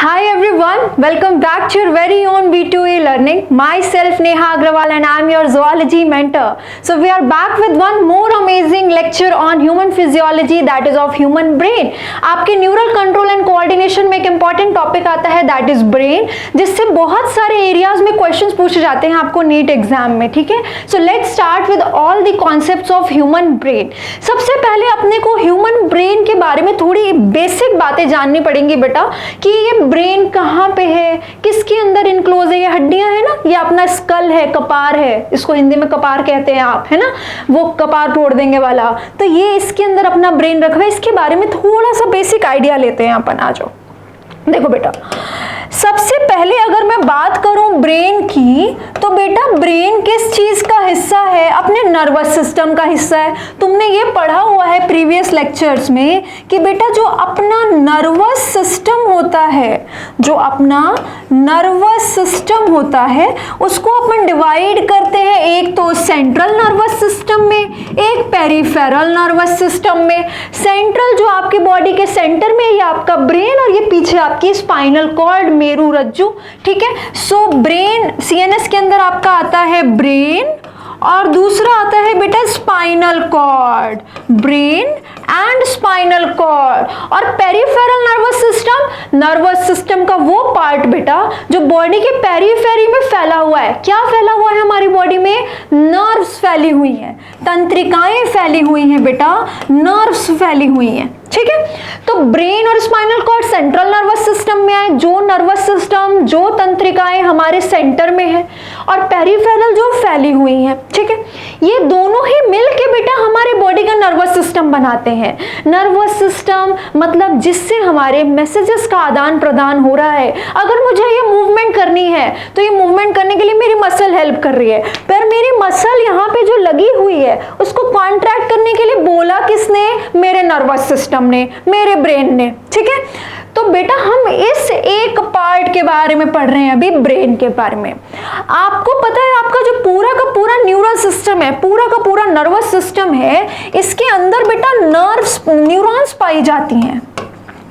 Hi everyone, welcome back to your very own B2E learning. Myself Neha Agrawal and I am your zoology mentor. So we are back with one more amazing lecture on human physiology, that is of human brain. आपके neural control and coordination में एक important topic आता है that is brain, जिससे बहुत सारे areas में questions पूछे जाते हैं आपको नीट एग्जाम में, ठीक है। So let's start with all the concepts of human brain. सबसे पहले अपने को ह्यूमन ब्रेन के बारे में थोड़ी बेसिक बातें जाननी पड़ेंगी बेटा, कि ये ब्रेन कहाँ पे है, किसके अंदर इनक्लोज है। ये हड्डियां है ना, ये अपना स्कल है, कपार है, इसको हिंदी में कपार कहते हैं आप, है ना, वो कपार तोड़ देंगे वाला। तो ये इसके अंदर अपना ब्रेन रखा है। इसके बारे में थोड़ा सा बेसिक आइडिया लेते हैं अपन। आ जाओ, देखो बेटा, सबसे पहले अगर मैं बात करूं ब्रेन की, तो बेटा ब्रेन किस चीज का हिस्सा है? अपने नर्वस सिस्टम का हिस्सा है। तुमने ये पढ़ा हुआ है प्रीवियस लेक्चर्स में कि बेटा जो अपना नर्वस सिस्टम होता है, जो अपना नर्वस सिस्टम होता है, उसको अपन डिवाइड करते हैं, एक तो सेंट्रल नर्वस सिस्टम में, एक पेरिफेरल नर्वस सिस्टम में। सेंट्रल जो आपकी बॉडी के सेंटर में, ये आपका ब्रेन, और ये पीछे आपकी स्पाइनल कॉर्ड, मेरू रज्जु, ठीक है। सो ब्रेन, सीएनएस के अंदर आपका आता है ब्रेन, और दूसरा आता है बेटा spinal cord, brain and spinal cord. और पेरिफेरल नर्वस सिस्टम का वो पार्ट बेटा जो बॉडी के पेरीफेरी में फैला हुआ है। क्या फैला हुआ है हमारी बॉडी में? नर्व्स फैली हुई हैं, तंत्रिकाएं फैली हुई हैं बेटा, नर्व्स फैली हुई हैं, ठीक है। तो ब्रेन और spinal cord central nervous system में आए, जो नर्वस सिस्टम, जो तंत्रिकाएं हमारे सेंटर में है, और पेरिफेरल जो फैली हुई हैं, ठीक है। ये दोनों ही मिलके बेटा हमारे बॉडी का नर्वस सिस्टम बनाते हैं। नर्वस सिस्टम मतलब जिससे हमारे मैसेजेस का आदान प्रदान हो रहा है। अगर मुझे ये मूवमेंट करनी है तो ये मूवमेंट करने के लिए मेरी मसल हेल्प कर रही है, पर मेरी मसल यहाँ पे जो लगी हुई है उसको कॉन्ट्रैक्ट करने के लिए बोला किसने? मेरे नर्वस सिस्टम ने, मेरे ब्रेन ने, ठीक है। तो बेटा हम इस एक पार्ट के बारे में पढ़ रहे हैं अभी, ब्रेन के बारे में। आपको पता है आपका जो पूरा का पूरा न्यूरल सिस्टम है, पूरा का पूरा नर्वस सिस्टम है, इसके अंदर बेटा न्यूरॉन्स पाई जाती हैं।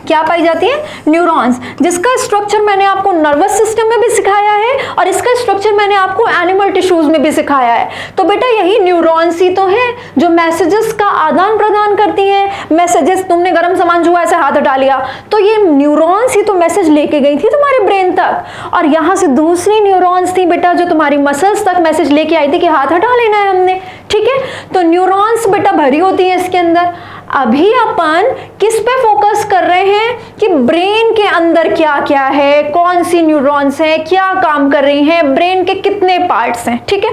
क्या पाई जाती है? न्यूरॉन्स, जिसका स्ट्रक्चर मैंने आपको नर्वस सिस्टम में भी सिखाया है और इसका स्ट्रक्चर मैंने आपको एनिमल टिश्यूज में भी सिखाया है। तो बेटा यही न्यूरॉन्स ही तो हैं जो मैसेजेस का आदान प्रदान करती हैं। मैसेजेस, तुमने गर्म सामान छुआ, ऐसे हाथ हटा लिया, तो ये न्यूरॉन्स ही तो मैसेज लेके गई थी तुम्हारे ब्रेन तक, और यहाँ से दूसरी न्यूरॉन्स थी बेटा जो तुम्हारी मसल्स तक मैसेज लेके आई थी कि हाथ हटा लेना है हमने, ठीक है। तो न्यूरॉन्स बेटा भरी होती है इसके अंदर। अभी अपन किस पे फोकस कर रहे हैं कि ब्रेन के अंदर क्या क्या है, कौन सी न्यूरॉन्स हैं, क्या काम कर रही हैं, ब्रेन के कितने पार्ट्स हैं, ठीक है।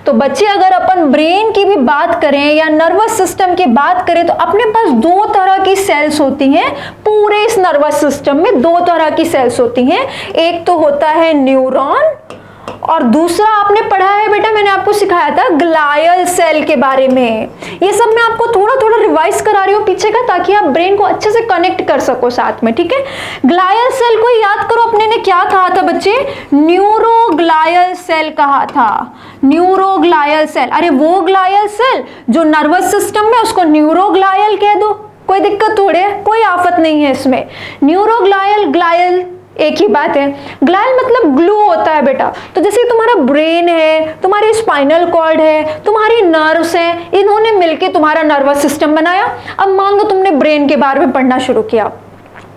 तो बच्चे अगर अपन ब्रेन की भी बात करें या नर्वस सिस्टम की बात करें, तो अपने पास दो तरह की सेल्स होती हैं। पूरे इस नर्वस सिस्टम में दो तरह की सेल्स होती हैं। एक तो होता है न्यूरॉन, और दूसरा आपने पढ़ा है बेटा, मैंने आपको सिखाया था ग्लायल सेल के बारे में। ये सब मैं आपको थोड़ा थोड़ा रिवाइज करा रही हूँ पीछे का, ताकि आप ब्रेन को अच्छे से कनेक्ट कर सको साथ में, ठीक है। ग्लायल सेल को याद करो, अपने ने क्या कहा था बच्चे? न्यूरोग्लायल सेल कहा था, न्यूरोग्लायल सेल। अरे वो ग्लायल सेल जो नर्वस सिस्टम में, उसको न्यूरोग्लायल कह दो, कोई दिक्कत थोड़ी है, कोई आफत नहीं है इसमें। न्यूरोग्लायल, ग्लायल एक ही बात है। ग्लायल मतलब ग्लू होता है बेटा। तो जैसे तुम्हारा ब्रेन है, तुम्हारी स्पाइनल कॉर्ड है, तुम्हारी नर्व्स हैं, इन्होंने मिलके तुम्हारा नर्वस सिस्टम बनाया। अब मान लो तुमने ब्रेन के बारे में पढ़ना शुरू किया,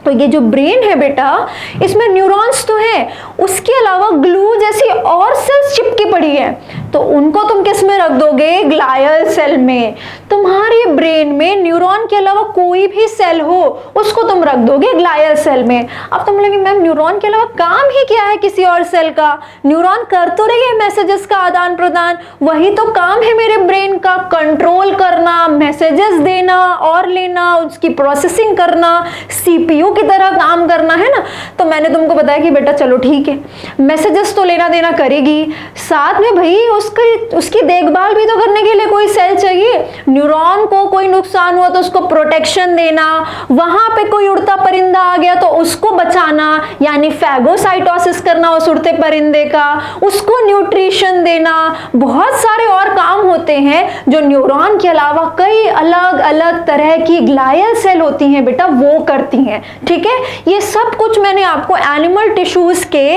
तो ये जो ब्रेन है बेटा, इसमें न्यूरॉन्स तो है, उसके अलावा ग्लू जैसी और सेल्स चिपकी पड़ी है, तो उनको तुम किस में रख दोगे? ग्लायल सेल में। तुम्हारे ब्रेन में न्यूरॉन के अलावा कोई भी सेल हो, उसको तुम रख दोगे ग्लायल सेल में। अब तुम लोगे मैम न्यूरॉन के अलावा काम ही क्या है किसी और सेल का? न्यूरॉन कर तो रही है मैसेजेस का आदान प्रदान, वही तो काम है मेरे ब्रेन का, कंट्रोल करना, मैसेजेस देना और लेना, उसकी प्रोसेसिंग करना, सीपीयू की तरह काम करना, है ना। तो मैंने तुमको बताया कि बेटा चलो ठीक है, मैसेजेस तो लेना देना करेगी, साथ में भाई उसकी देखभाल भी तो करने के लिए कोई सेल चाहिए। न्यूरॉन को कोई नुकसान हुआ तो उसको प्रोटेक्शन देना, वहां पे कोई उड़ता परिंदा आ गया तो उसको बचाना, यानी फैगोसाइटोसिस करना उस उड़ते परिंदे का, उसको न्यूट्रिशन देना, बहुत सारे और काम होते हैं जो न्यूरॉन के अलावा कई अलग अलग तरह की ग्लायल सेल होती हैं बेटा वो करती हैं। ठीक है, ये सब कुछ मैंने आपको एनिमल टिश्यूज के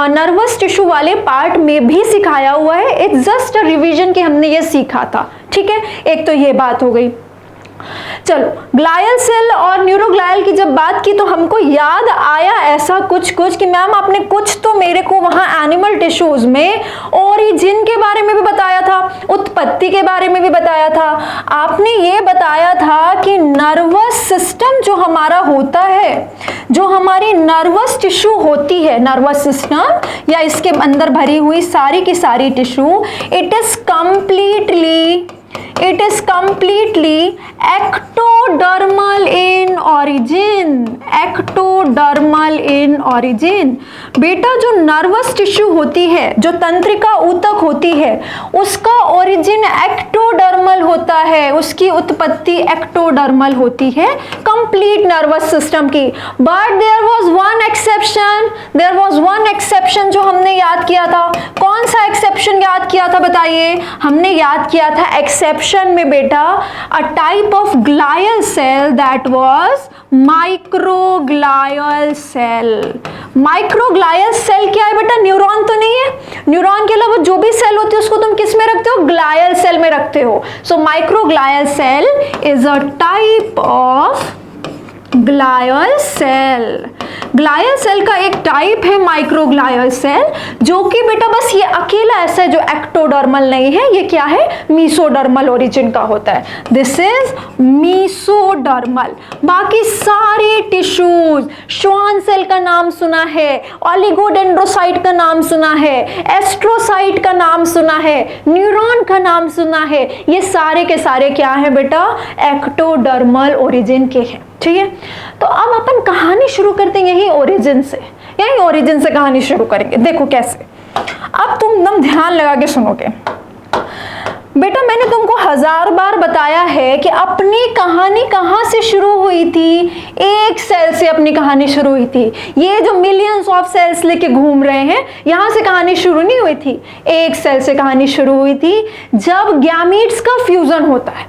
नर्वस टिश्यू वाले पार्ट में भी सिखाया हुआ है। इट्स जस्ट अ रिवीजन कि हमने ये सीखा था। ठीक है, एक तो ये बात हो गई। चलो, ग्लायल सेल और न्यूरोग्लायल की जब बात की तो हमको याद आया ऐसा कुछ कि मैम आपने कुछ तो मेरे को वहां एनिमल टिश्यूज में ओरिजिन के बारे में भी बताया था, उत्पत्ति के बारे में भी बताया था। आपने ये बताया था कि नर्वस सिस्टम जो हमारा होता है, जो हमारी नर्वस टिश्यू होती है, नर्वस सिस्टम या इसके अंदर भरी हुई सारी की सारी tissue, it is completely ectodermal in origin। ectodermal in origin। बेटा जो नर्वस टिश्यू होती है, जो तंत्रिका ऊतक होती है, उसका ओरिजिन एक्टोडर्मल होता है, उसकी उत्पत्ति एक्टोडर्मल होती है कंप्लीट नर्वस सिस्टम की। But there was one exception जो हमने याद किया था। कौन सा एक्सेप्शन याद किया था बताइए? हमने याद किया था एक्सेप्शन में बेटा a type of glial cell that was microglial cell. Microglial cell क्या है बेटा? न्यूरॉन तो नहीं है। न्यूरॉन के अलावा जो भी सेल होती है उसको तुम किस में रखते हो? ग्लायल सेल में रखते हो। So microglial cell is a type of glial cell. Glial cell का एक टाइप है माइक्रोग्लायल सेल, जो कि बेटा बस ये अकेला ऐसा है जो एक्टोडर्मल नहीं है, ये क्या है? मीसोडर्मल ओरिजिन का होता है। This is mesodermal. बाकी सारे टिश्यूज, श्वान सेल का नाम सुना है, ओलिगोडेंड्रोसाइट का नाम सुना है, एस्ट्रोसाइट का नाम सुना है, न्यूरॉन का नाम सुना है, ये सारे के सारे क्या है बेटा? एक्टोडर्मल ओरिजिन के हैं। ठीक है, तो अब अपन कहानी शुरू करते हैं यही ओरिजिन से, कहानी शुरू करेंगे। देखो कैसे, अब तुम एकदम ध्यान लगा के सुनोगे। बेटा मैंने तुमको 1000 बार बताया है कि अपनी कहानी कहाँ से शुरू हुई थी? एक सेल से अपनी कहानी शुरू हुई थी। ये जो मिलियंस ऑफ सेल्स लेके घूम रहे हैं, यहाँ से कहानी शुरू नहीं हुई थी, एक सेल से कहानी शुरू हुई थी जब गैमीट्स का फ्यूजन होता है।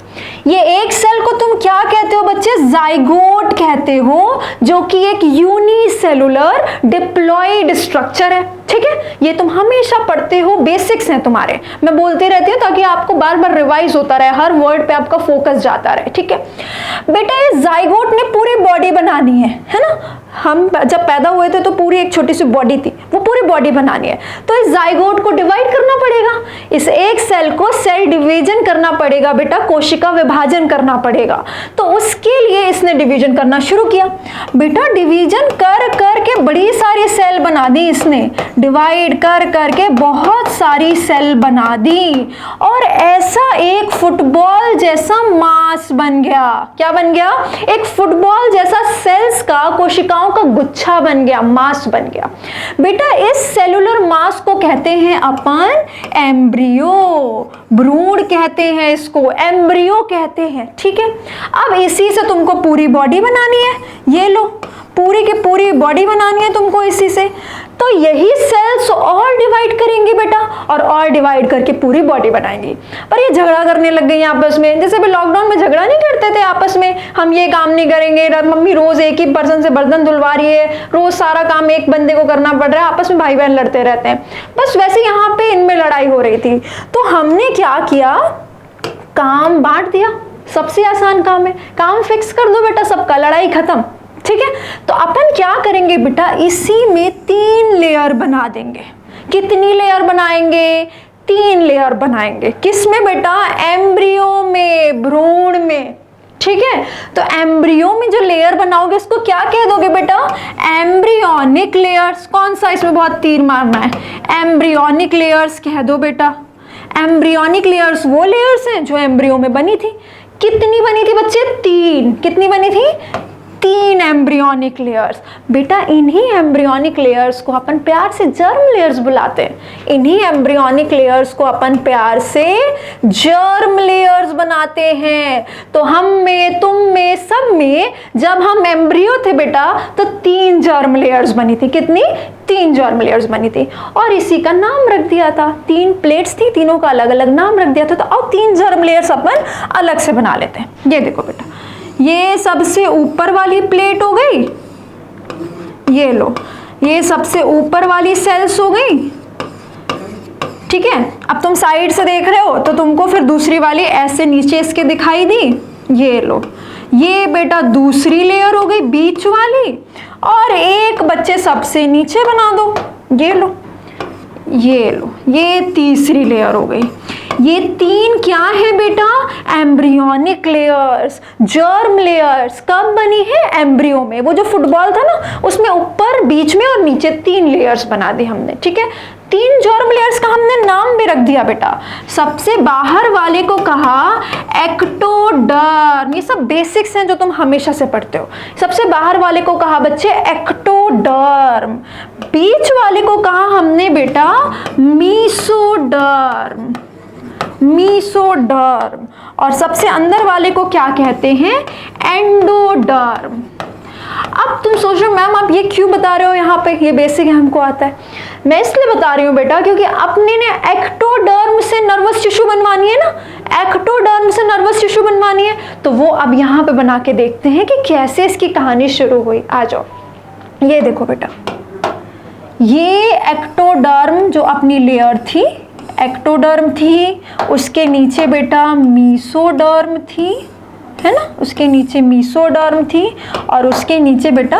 ये एक सेल को तुम क्या कहते हो बच्चे? जाइगोट कहते हो, जो कि एक यूनिसेलुलर डिप्लॉयड स्ट्रक्चर है। ठीक है, ये तुम हमेशा पढ़ते हो, बेसिक्स हैं तुम्हारे, मैं बोलते रहती हूँ ताकि आपको बार बार रिवाइज होता रहे, हर वर्ड पे आपका फोकस जाता रहे। ठीक है बेटा, ये जाइगोट ने पूरी बॉडी बनानी है ना? हम जब पैदा हुए थे तो पूरी एक छोटी सी बॉडी थी, वो पूरी बॉडी बनानी है, तो इस जाइगोट को डिवाइड करना पड़ेगा, इस एक सेल को सेल डिवीजन करना पड़ेगा बेटा, कोशिका विभाजन करना पड़ेगा। तो उसके लिए इसने डिवीजन करना शुरू किया। बेटा डिवीजन कर करके बड़ी सारी सेल बना दी इसने, डिवाइड कर करके बहुत सारी सेल बना दी, और ऐसा एक फुटबॉल जैसा मास बन गया। क्या बन गया? एक फुटबॉल जैसा सेल्स का, कोशिकाओं का गुच्छा बन गया, मास बन गया। बेटा इस सेलुलर मास को कहते हैं अपन एम्ब्रियो, भ्रूण कहते हैं इसको, एम्ब्रियो कहते हैं। ठीक है, अब इसी से तुमको पूरी बॉडी बनानी है, ये लो पूरी की पूरी बॉडी बनानी है तुमको इसी से, तो यही सेल्स और डिवाइड करेंगी बेटा, और डिवाइड करके पूरी बॉडी बनाएंगी। पर ये झगड़ा करने लग गई आपस में, जैसे भी लॉकडाउन में झगड़ा नहीं करते थे आपस में, हम ये काम नहीं करेंगे, मम्मी रोज एक ही पर्सन से बर्तन धुलवा रही है, रोज सारा काम एक बंदे को करना पड़ रहा है, आपस में भाई बहन लड़ते रहते हैं। बस वैसे यहाँ पे इनमें लड़ाई हो रही थी, तो हमने क्या किया? काम बांट दिया। सबसे आसान काम है, काम फिक्स कर दो बेटा, सबका लड़ाई खत्म। ठीक है, तो अपन क्या करेंगे बेटा? इसी में 3 लेयर बना देंगे। कितनी लेयर बनाएंगे? 3 लेयर बनाएंगे। किसमें बेटा? एम्ब्रियो में, भ्रूण में। ठीक है, तो एम्ब्रियो में जो लेयर बनाओगे उसको क्या कह दोगे बेटा? Embryonic layers. कौन सा? इसमें बहुत तीर मारना है, एम्ब्रियोनिक लेयर्स कह दो बेटा। एम्ब्रियोनिक लेयर्स वो लेयर्स हैं जो एम्ब्रियो में बनी थी। कितनी बनी थी बच्चे? 3। कितनी बनी थी? 3 एम्ब्रियोनिक लेयर्स। बेटा इन्हीं एम्ब्रियोनिक लेयर्स को अपन प्यार से जर्म लेयर्स बुलाते हैं। इन्हीं एम्ब्रियोनिक लेयर्स को अपन प्यार से जर्म लेयर्स बनाते हैं। तो हम में, तुम में, सब में जब हम एम्ब्रियो थे बेटा तो 3 जर्म लेयर्स बनी थी। कितनी? 3 जर्म लेयर्स बनी थी और इसी का नाम रख दिया था। 3 प्लेट्स थी, तीनों का अलग अलग नाम रख दिया था। तो अब 3 जर्म लेयर्स अपन अलग से बना लेते हैं। ये देखो बेटा, ये सबसे ऊपर वाली प्लेट हो गई, ये लो, ये सबसे ऊपर वाली सेल्स हो गई। ठीक है, अब तुम साइड से देख रहे हो तो तुमको फिर दूसरी वाली ऐसे नीचे इसके दिखाई दी। ये लो, ये बेटा दूसरी लेयर हो गई बीच वाली, और एक बच्चे सबसे नीचे बना दो। ये लो, ये लो, ये तीसरी लेयर हो गई। ये 3 क्या है बेटा? Embryonic layers, germ layers. कब बनी है? एम्ब्रियो में। वो जो फुटबॉल था ना, उसमें ऊपर, बीच में और नीचे 3 लेयर्स बना दी हमने। ठीक है, 3 जर्म लेयर्स का हमने नाम भी रख दिया बेटा। सबसे बाहर वाले को कहा एक्टोडर्म। ये सब बेसिक्स हैं जो तुम हमेशा से पढ़ते हो। सबसे बाहर वाले को कहा बच्चे एक्टोडर्म। बीच वाले को कहा हमने बेटा मीसोडर्म, मीसोडर्म। और सबसे अंदर वाले को क्या कहते हैं? एंडोडर्म। अब तुम सोच रहे हो मैम आप ये क्यों बता रहे हो यहाँ पे? ये बेसिक है, हमको आता है। मैं इसलिए बता रही हूँ बेटा क्योंकि अपने ने एक्टोडर्म से नर्वस टिश्यू बनवानी है ना, एक्टोडर्म से नर्वस टिश्यू बनवानी है। तो वो अब यहाँ पे बना के देखते हैं कि कैसे इसकी कहानी शुरू हुई। आ जाओ, ये देखो बेटा, ये एक्टोडर्म जो अपनी लेयर थी, एक्टोडर्म थी, उसके नीचे बेटा मीसोडर्म थी, है ना, उसके नीचे मीसोडर्म थी और उसके नीचे बेटा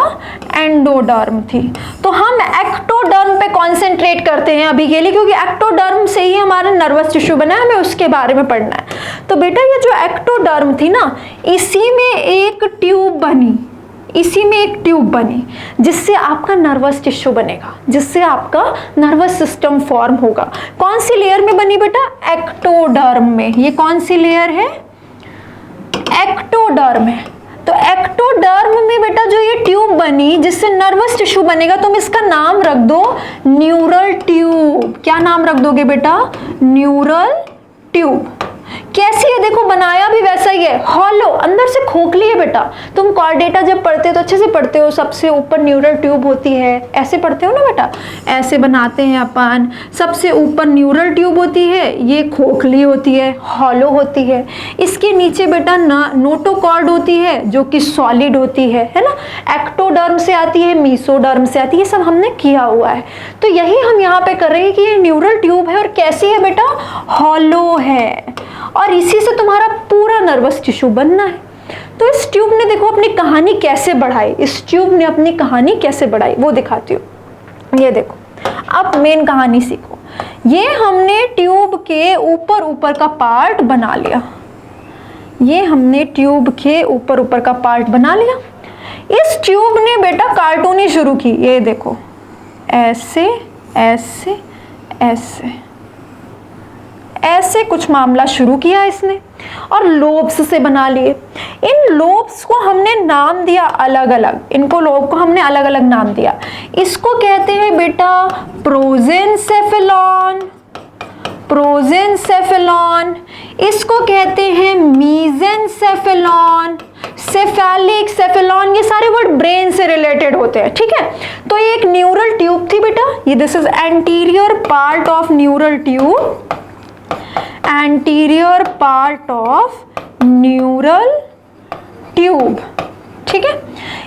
एंडोडर्म थी। तो हम एक्टोडर्म पे कॉन्सेंट्रेट करते हैं अभी के लिए क्योंकि एक्टोडर्म से ही हमारा नर्वस टिश्यू बना है, हमें उसके बारे में पढ़ना है। तो बेटा ये जो एक्टोडर्म थी ना, इसी में एक ट्यूब बनी, इसी में एक ट्यूब बनी जिससे आपका नर्वस टिश्यू बनेगा, जिससे आपका नर्वस सिस्टम फॉर्म होगा। कौन सी लेयर में बनी बेटा? एक्टोडर्म में। ये कौन सी लेयर है? एक्टोडर्म है। तो एक्टोडर्म में बेटा जो ये ट्यूब बनी जिससे नर्वस टिश्यू बनेगा, तुम इसका नाम रख दो न्यूरल ट्यूब। क्या नाम रख दोगे बेटा? Neural tube. कैसी है? देखो बनाया भी वैसा ही है, हॉलो, अंदर से खोखली है बेटा। तुम कॉर्डेटा जब पढ़ते हो तो अच्छे से पढ़ते हो, सबसे ऊपर न्यूरल ट्यूब होती है, ऐसे पढ़ते हो ना बेटा, ऐसे बनाते हैं अपन। सबसे ऊपर न्यूरल ट्यूब होती है, ये खोखली होती है, हॉलो होती है। इसके नीचे बेटा नोटोकॉर्ड होती है जो कि सॉलिड होती है ना। एक्टोडर्म से आती है, मीसोडर्म से आती है, ये सब हमने किया हुआ है। तो यही हम यहाँ पे कर रहे हैं कि ये न्यूरल ट्यूब है और कैसी है बेटा? हॉलो है, और इसी से तुम्हारा पूरा नर्वस टिश्यू बनना है। तो इस ट्यूब ने देखो अपनी कहानी कैसे बढ़ाई, इस ट्यूब ने अपनी कहानी कैसे बढ़ाई वो दिखाती हूँ। ये देखो, अब मेन कहानी सीखो। ये हमने ट्यूब के ऊपर ऊपर का पार्ट बना लिया, ये हमने ट्यूब के ऊपर ऊपर का पार्ट बना लिया। इस ट्यूब ने बेटा कार्टूनी शुरू की। ये देखो, ऐसे ऐसे ऐसे ऐसे कुछ मामला शुरू किया इसने और लोब्स से बना लिए। इन लोब्स को हमने नाम दिया अलग अलग, इनको लोब को हमने अलग अलग नाम दिया। इसको कहते हैं बेटा प्रोजेनसेफेलॉन, प्रोजेनसेफेलॉन। इसको कहते हैं मीजेनसेफेलॉन, सेफेलिक, सेफेलॉन। ये सारे वर्ड ब्रेन से रिलेटेड होते हैं, ठीक है। तो ये एक न्यूरल ट्यूब थी बेटा, ये this is anterior part of neural tube, anterior part of neural tube, ठीक है।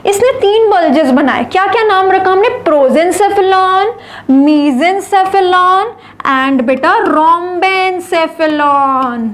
इसने 3 बल्जेस बनाए। क्या क्या नाम रखा हमने? प्रोजेनसेफेलॉन, मीजेनसेफेलॉन एंड बेटा रोम्बेनसेफेलॉन,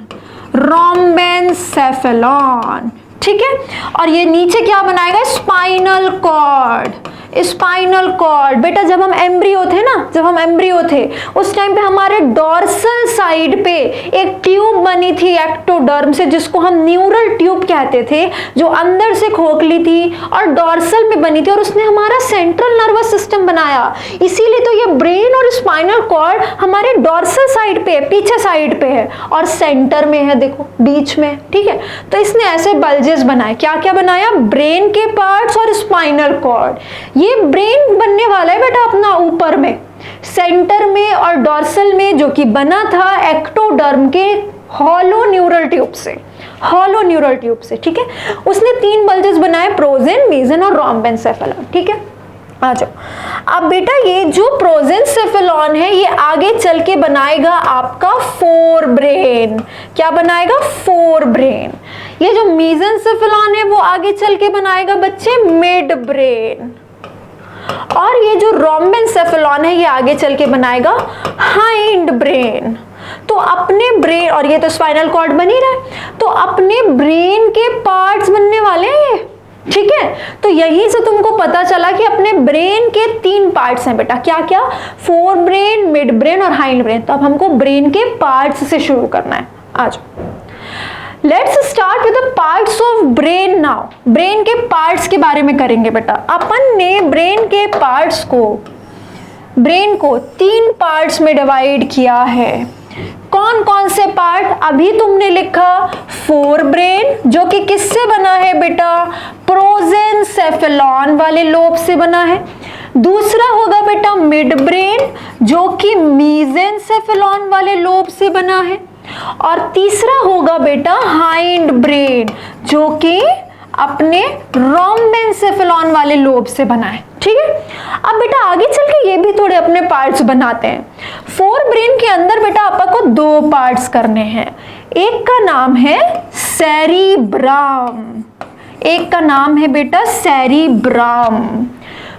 रोम्बेनसेफेलॉन, ठीक है। और ये नीचे क्या बनाएगा? Spinal cord, spinal cord. बेटा जब हम एम्ब्रियो थे ना, जब हम एम्ब्रियो थे उस टाइम पे हमारे डॉर्सल साइड पे एक ट्यूब बनी थी एक्टोडर्म से, जिसको हम न्यूरल ट्यूब कहते थे, जो अंदर से खोखली थी और डॉर्सल में बनी थी, और उसने हमारा सेंट्रल नर्वस सिस्टम बनाया। इसीलिए तो ये ब्रेन और स्पाइनल कॉर्ड हमारे डॉर्सल साइड पे, पीछे साइड पे है, और सेंटर में है, देखो बीच में। ठीक है, तो इसने ऐसे बल्जेस बनाए। क्या क्या बनाया? ब्रेन के पार्ट्स और स्पाइनल कॉर्ड। ये ब्रेन बनने वाला है बेटा अपना ऊपर में, सेंटर में और डॉर्सल में, जो कि बना था एक्टोडर्म के हॉलो न्यूरल ट्यूब से, हॉलो न्यूरल ट्यूब से। ठीक है, उसने 3 बल्जेस बनाए, प्रोजेन, मेसन और रोम्बेनसेफेलॉन। ठीक है, आ जाओ। अब बेटा ये जो प्रोजेनसेफेलॉन है ये आगे चल के बनाएगा आपका फोर ब्रेन। क्या बनाएगा? Fore brain. ये जो मेसेनसेफेलॉन है वो आगे चल के बनाएगा बच्चे मिड ब्रेन, और ये जो रोम्बेनसेफेलॉन है ये आगे चल के बनाएगा हाइंड ब्रेन। तो अपने ब्रेन, और ये तो स्पाइनल कॉर्ड बन ही रहा है, तो अपने ब्रेन के पार्ट्स बनने वाले हैं ये। ठीक है, तो यहीं से तुमको पता चला कि अपने ब्रेन के 3 पार्ट्स हैं बेटा। क्या क्या? फोर ब्रेन, मिड ब्रेन और हाइंड ब्रेन। तो अब हमको ब्रेन के पार्ट्स से शुरू करना है। आ जाओ, let's start with the parts of brain now. Brain के पार्ट्स के बारे में करेंगे बेटा। अपन ने ब्रेन के पार्ट्स को, ब्रेन को 3 पार्ट्स में डिवाइड किया है। कौन कौन से पार्ट? अभी तुमने लिखा फोर ब्रेन, जो कि किससे बना है बेटा? प्रोजेनसेफेलॉन वाले लोब से बना है। दूसरा होगा बेटा मिड ब्रेन, जो कि मेसेनसेफेलॉन वाले लोब से बना है। और तीसरा होगा बेटा हाइंड ब्रेन, जो कि अपने रोम्बेनसेफेलॉन वाले लोब से बना है। ठीक है, अब बेटा आगे चल के ये भी थोड़े अपने पार्ट्स बनाते हैं। फोर ब्रेन के अंदर बेटा अपन को 2 पार्ट्स करने हैं। एक का नाम है सेरिब्रम, एक का नाम है बेटा सेरिब्रम।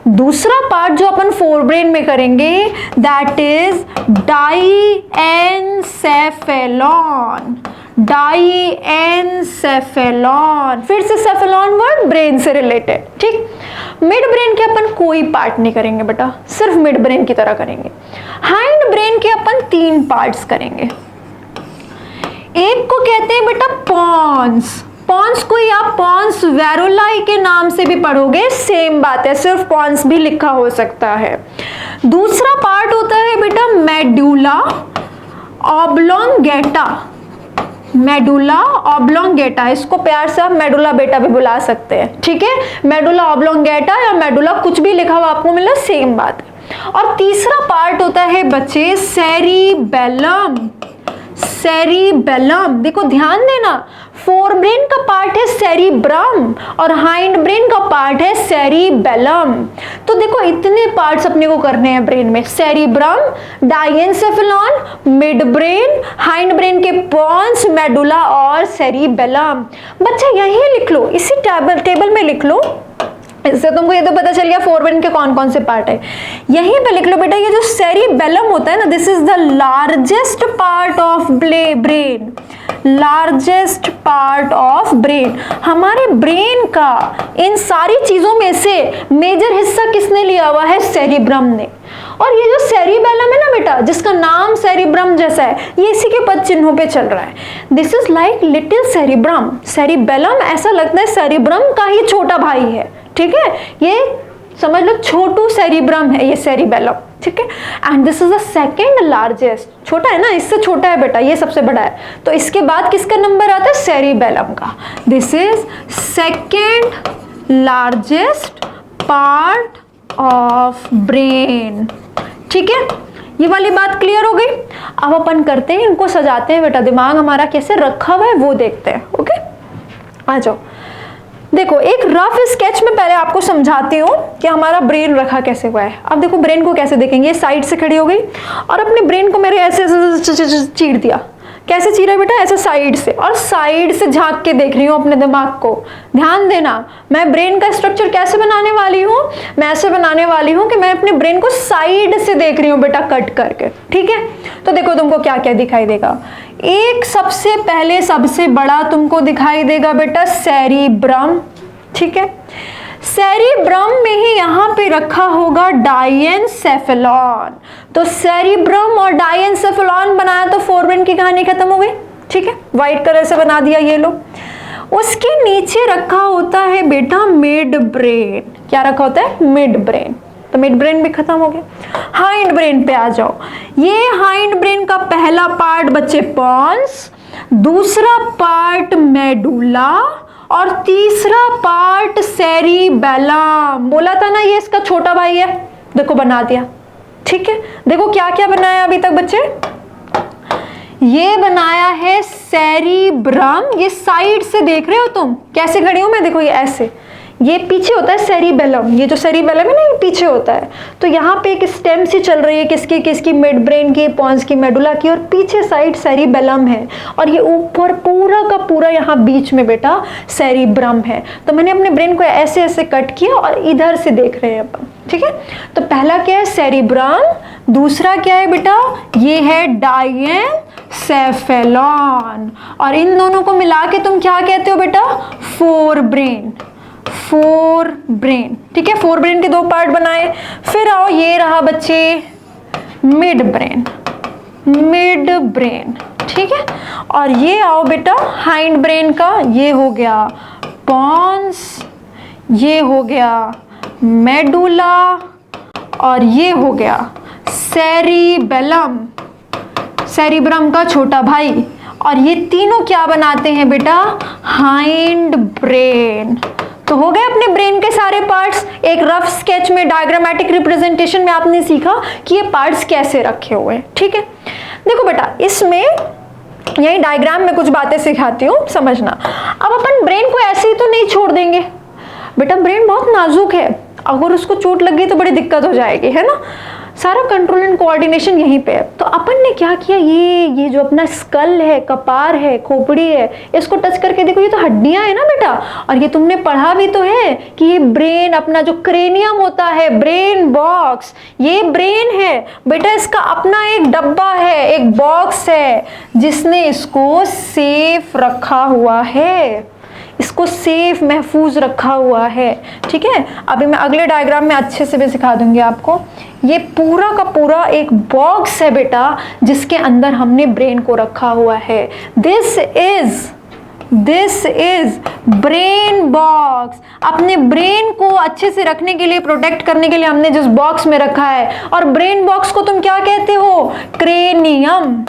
दूसरा पार्ट जो अपन फोर ब्रेन में करेंगे दैट इज डाईएनसेफेलॉन। डाईएनसेफेलॉन, फिर से सेफेलॉन वर्ड ब्रेन से रिलेटेड। ठीक, मिड ब्रेन के अपन कोई पार्ट नहीं करेंगे बेटा, सिर्फ मिड ब्रेन की तरह करेंगे। हाइंड ब्रेन के अपन 3 पार्ट्स करेंगे। एक को कहते हैं बेटा पॉन्स। पॉन्स को या पॉन्स वेरोलाई के नाम से भी पढ़ोगे, सेम बात है, सिर्फ पॉन्स भी लिखा हो सकता है। दूसरा पार्ट होता है बेटा मेडुला ऑब्लोंगेटा। मेडुला ऑब्लोंगेटा, इसको प्यार से आप मेडुला बेटा भी बुला सकते हैं। ठीक है, मेडुला ऑब्लोंगेटा या मेडुला, कुछ भी लिखा हुआ आपको मिला, सेम बात है। और तीसरा पार्ट होता है बच्चे सेरिबेलम। सेरिबेलम, देखो ध्यान देना, फोर ब्रेन का पार्ट है सेरिब्रम और हाइंड ब्रेन का पार्ट है सेरिबेलम। तो देखो इतने पार्ट्स अपने को करने हैं ब्रेन में। Cerebrum, diencephalon, mid brain, hind brain के पॉन्स, मेडुला और सेरिबेलम। बच्चा यही लिख लो, इसी टेबल में लिख लो, इससे तुमको ये तो पता चल गया फोर ब्रेन के कौन कौन से पार्ट है। यहीं पे लिख लो बेटा, ये जो सेरिबेलम होता है ना, this is the largest part of brain. Largest part of brain, हमारे ब्रेन का इन सारी चीजों में से मेजर हिस्सा किसने लिया हुआ है? सेरिब्रम ने। और ये जो सेरिबेलम है ना बेटा, जिसका नाम सेरिब्रम जैसा है, ये इसी के पद चिन्हों पे चल रहा है। This is like little cerebrum. Cerebellum ऐसा लगता है सेरिब्रम का ही छोटा भाई है। ठीक है, ये समझ लो छोटू सेरिब्रम है ये सेरिबेलम। ठीक है, and this is the second largest. छोटा है ना, इससे छोटा है बेटा, ये सबसे बड़ा है। तो इसके बाद किसका नंबर आता है? सेरिबेलम का। This is second largest part of brain. ठीक है, ये वाली बात क्लियर हो गई। अब अपन करते हैं, इनको सजाते हैं बेटा, दिमाग हमारा कैसे रखा हुआ है वो देखते हैं। ओके, आ जाओ। देखो एक रफ स्केच में पहले आपको समझाती हूँ कि हमारा ब्रेन रखा कैसे हुआ है। अब देखो ब्रेन को कैसे देखेंगे, साइड से खड़ी हो गई और अपने ब्रेन को मेरे ऐसे चीर दिया। कैसे चीरा बेटा? ऐसे साइड से, और साइड से झांक के देख रही हूँ अपने दिमाग को। ध्यान देना, मैं ब्रेन का स्ट्रक्चर कैसे बनाने वाली हूँ? मैं ऐसे बनाने वाली हूँ कि मैं अपने ब्रेन को साइड से देख रही हूँ बेटा, कट करके। ठीक है, तो देखो तुमको क्या क्या दिखाई देगा। एक सबसे पहले सबसे बड़ा तुमको दिखाई देगा बेटा सेरिब्रम। ठीक है, सेरिब्रम में ही यहाँ पे रखा होगा डायेनसेफेलॉन। तो सेरिब्रम और डायेनसेफेलॉन बनाया तो फोरब्रेन की कहानी खत्म हो गई। ठीक है, व्हाइट कलर से बना दिया ये लो। उसके नीचे रखा होता है बेटा मिड ब्रेन। क्या रखा होता है? Mid brain. तो मिड ब्रेन भी खत्म हो गया। हाइंड ब्रेन पे आ जाओ। ये हाइंड ब्रेन का पहला पार्ट बच्चे पॉन्स, दूसरा पार्ट मेडुला और तीसरा पार्ट सेरिबेलम। बोला था ना ये इसका छोटा भाई है, देखो बना दिया। ठीक है, देखो क्या क्या बनाया अभी तक बच्चे। ये बनाया है सेरिब्रम, ये साइड से देख रहे हो तुम कैसे खड़ी हूं मैं, देखो ये ऐसे, ये पीछे होता है सेरिबेलम। ये जो सेरिबेलम है ना, ये पीछे होता है। तो यहाँ पे एक स्टेम सी चल रही है, किसकी किसकी, मिड ब्रेन की, पॉन्स की, मेडुला की, और पीछे साइड सेरिबेलम है, और ये ऊपर पूरा का पूरा यहाँ बीच में बेटा सेरिब्रम है। तो मैंने अपने ब्रेन को ऐसे ऐसे कट किया और इधर से देख रहे हैं अपन। ठीक है, तो पहला क्या है? सेरिब्रम। दूसरा क्या है बेटा? ये है डायेनसेफेलॉन। और इन दोनों को मिला के तुम क्या कहते हो बेटा? Fore brain. Fore brain. ठीक है, फोर ब्रेन के दो पार्ट बनाए। फिर आओ, ये रहा बच्चे मिड ब्रेन। Mid brain. ठीक है, और ये आओ बेटा हाइंड ब्रेन का, ये हो गया पॉन्स, ये हो गया मेडुला, और ये हो गया सेरिबेलम, सेरिब्रम का छोटा भाई। और ये तीनों क्या बनाते हैं बेटा? Hind brain. तो हो गए अपने ब्रेन के सारे पार्ट्स। एक रफ स्केच में, डायग्रामेटिक रिप्रेजेंटेशन में आपने सीखा कि ये पार्ट्स कैसे रखे हुए हैं। ठीक है, देखो बेटा इसमें यही डायग्राम में कुछ बातें सिखाती हूँ, समझना। अब अपन ब्रेन को ऐसे ही तो नहीं छोड़ देंगे बेटा, ब्रेन बहुत नाजुक है, अगर उसको चोट लग गई तो बड़ी दिक्कत हो जाएगी, है ना। सारा कंट्रोल एंड कोऑर्डिनेशन यहीं पे है। तो अपन ने क्या किया, ये जो अपना स्कल है, कपार है, खोपड़ी है, इसको टच करके देखो, ये तो हड्डियां है ना बेटा। और ये तुमने पढ़ा भी तो है कि ये ब्रेन, अपना जो क्रेनियम होता है, ब्रेन बॉक्स, ये ब्रेन है बेटा। इसका अपना एक डब्बा है, एक बॉक्स है, जिसने इसको सेफ रखा हुआ है, इसको सेफ महफूज रखा हुआ है। ठीक है, अभी मैं अगले डायग्राम में अच्छे से भी सिखा दूंगी आपको। ये पूरा का पूरा एक बॉक्स है बेटा, जिसके अंदर हमने ब्रेन को रखा हुआ है। This is brain box. अपने ब्रेन को अच्छे से रखने के लिए, प्रोटेक्ट करने के लिए हमने जिस बॉक्स में रखा है, और ब्रेन बॉक्स को तुम क्या कहते हो? क्रेनियम।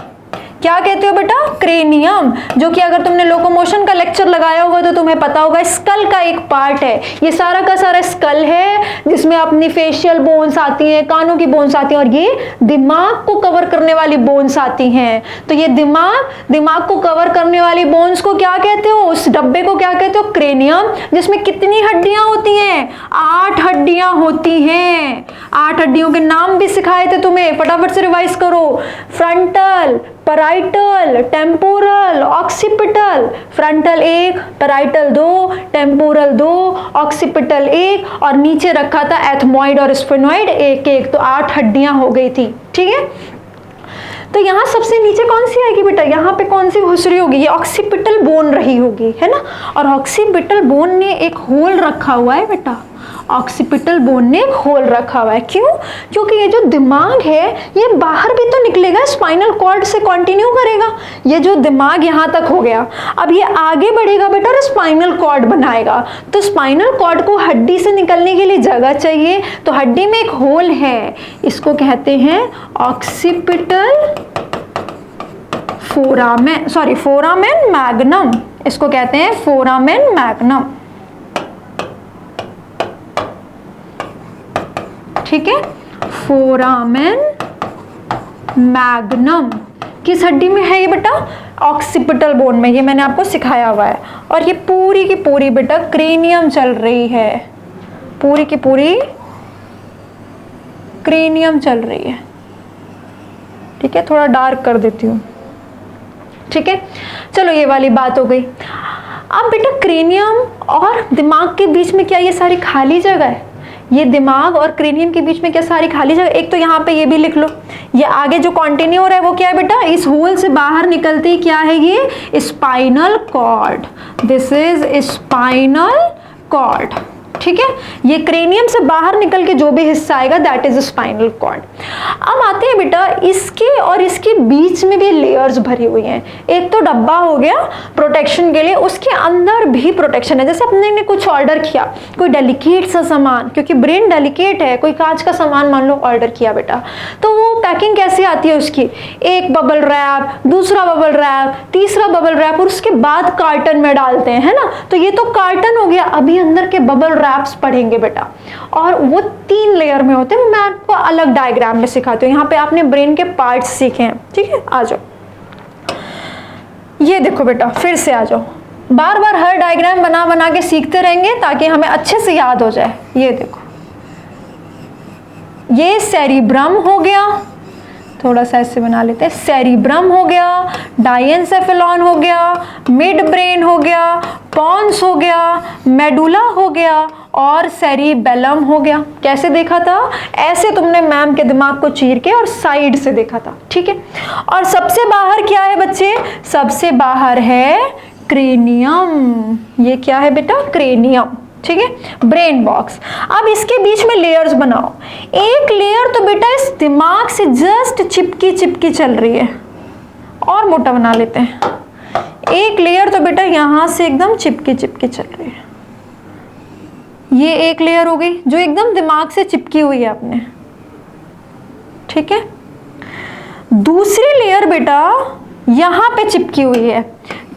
क्या कहते हो बेटा? क्रेनियम। जो कि अगर तुमने लोकोमोशन का लेक्चर लगाया होगा तो तुम्हें पता होगा, स्कल का एक पार्ट है। ये सारा का सारा स्कल है, जिसमें अपनी फेशियल बोन्स आती हैं, कानों की बोन्स आती हैं, और ये दिमाग को कवर करने वाली बोन्स आती हैं। तो ये दिमाग को कवर करने वाली बोन्स को क्या कहते हो? उस डब्बे को क्या कहते हो? क्रेनियम। जिसमें कितनी हड्डियां होती हैं? 8 हड्डियां होती हैं। 8 हड्डियों के नाम भी सिखाए थे तुम्हें, फटाफट से रिवाइज करो। Frontal, parietal, temporal, occipital. Frontal 1, parietal 2, temporal 2, occipital 1, और नीचे रखा था एथमॉइड और स्फेनॉइड 1-1। तो 8 हड्डियां हो गई थी। ठीक है, तो यहाँ सबसे नीचे कौन सी आएगी बेटा? यहाँ पे कौन सी घुस रही होगी? ये ऑक्सीपिटल बोन रही होगी, है ना। और ऑक्सीपिटल बोन ने एक होल रखा हुआ है बेटा, ऑक्सीपिटल बोन ने एक होल रखा हुआ है। क्यों? क्योंकि ये जो दिमाग है ये बाहर भी तो निकलेगा, स्पाइनल कॉर्ड से कंटिन्यू करेगा। ये जो दिमाग यहाँ तक हो गया, अब ये आगे बढ़ेगा बेटा और स्पाइनल कॉर्ड बनाएगा। तो स्पाइनल कॉर्ड को हड्डी से निकलने के लिए जगह चाहिए, तो हड्डी में एक होल है, इसको कहते हैं ऑक्सीपिटल फोरामेन मैग्नम। इसको कहते हैं फोरामेन मैग्नम। ठीक है, फोरामेन मैग्नम किस हड्डी में है ये बेटा? ऑक्सीपिटल बोन में। ये मैंने आपको सिखाया हुआ है। और ये पूरी की पूरी बेटा क्रेनियम चल रही है, पूरी की पूरी क्रेनियम चल रही है। ठीक है, थोड़ा डार्क कर देती हूँ। ठीक है, चलो ये वाली बात हो गई। अब बेटा क्रेनियम और दिमाग के बीच में क्या ये सारी खाली जगह है? ये दिमाग और क्रेनियम के बीच में क्या सारी खाली जगह? एक तो यहाँ पे ये भी लिख लो, ये आगे जो कंटिन्यू हो रहा है वो क्या है बेटा? इस होल से बाहर निकलती क्या है? ये spinal cord. This is spinal cord. ठीक है, ये क्रेनियम से बाहर निकल के जो भी हिस्सा आएगा दैट इज स्पाइनल कॉर्ड। अब आते हैं बेटा इसके और इसके बीच में भी लेयर्स भरी हुई हैं। एक तो डब्बा हो गया प्रोटेक्शन के लिए, उसके अंदर भी प्रोटेक्शन है। जैसे अपने ने कुछ ऑर्डर किया, कोई डेलिकेट सा सामान, क्योंकि ब्रेन डेलिकेट है, कोई कांच का सामान मान लो ऑर्डर किया बेटा, तो वो पैकिंग कैसे आती है उसकी, एक बबल रैप, दूसरा बबल रैप, तीसरा बबल रैप, और उसके बाद कार्टन में डालते हैं, है ना। तो ये तो कार्टन हो गया। अभी अंदर के बबल रैप्स पढ़ेंगे बेटा, और वो 3 लेयर में होते हैं। मैं आपको अलग डायग्राम में सिखाती हूँ। यहाँ पे आपने ब्रेन के पार्ट्स सीखे हैं, ठीक है। आ जाओ, ये देखो बेटा, फिर से आ जाओ। बार बार हर डायग्राम बना बना के सीखते रहेंगे ताकि हमें अच्छे से याद हो जाए। ये देखो, ये सेरिब्रम हो गया, थोड़ा सा ऐसे बना लेते हैं। सेरिब्रम हो गया, डायेंसेफेलॉन हो गया, मिड ब्रेन हो गया, पॉन्स हो गया, मेडुला हो गया और सेरिबेलम हो गया। कैसे देखा था? ऐसे तुमने मैम के दिमाग को चीर के और साइड से देखा था, ठीक है। और सबसे बाहर क्या है बच्चे? सबसे बाहर है क्रेनियम। ये क्या है बेटा? क्रेनियम, ठीक है, ब्रेन बॉक्स। अब इसके बीच में लेयर्स बनाओ। एक लेयर तो बेटा इस दिमाग से जस्ट चिपकी चिपकी चल रही है, और मोटा बना लेते हैं। एक लेयर तो बेटा यहां से एकदम चिपकी चिपकी चल रही है। ये एक लेयर हो गई जो एकदम दिमाग से चिपकी हुई है अपने, ठीक है। दूसरी लेयर बेटा यहां पे चिपकी हुई है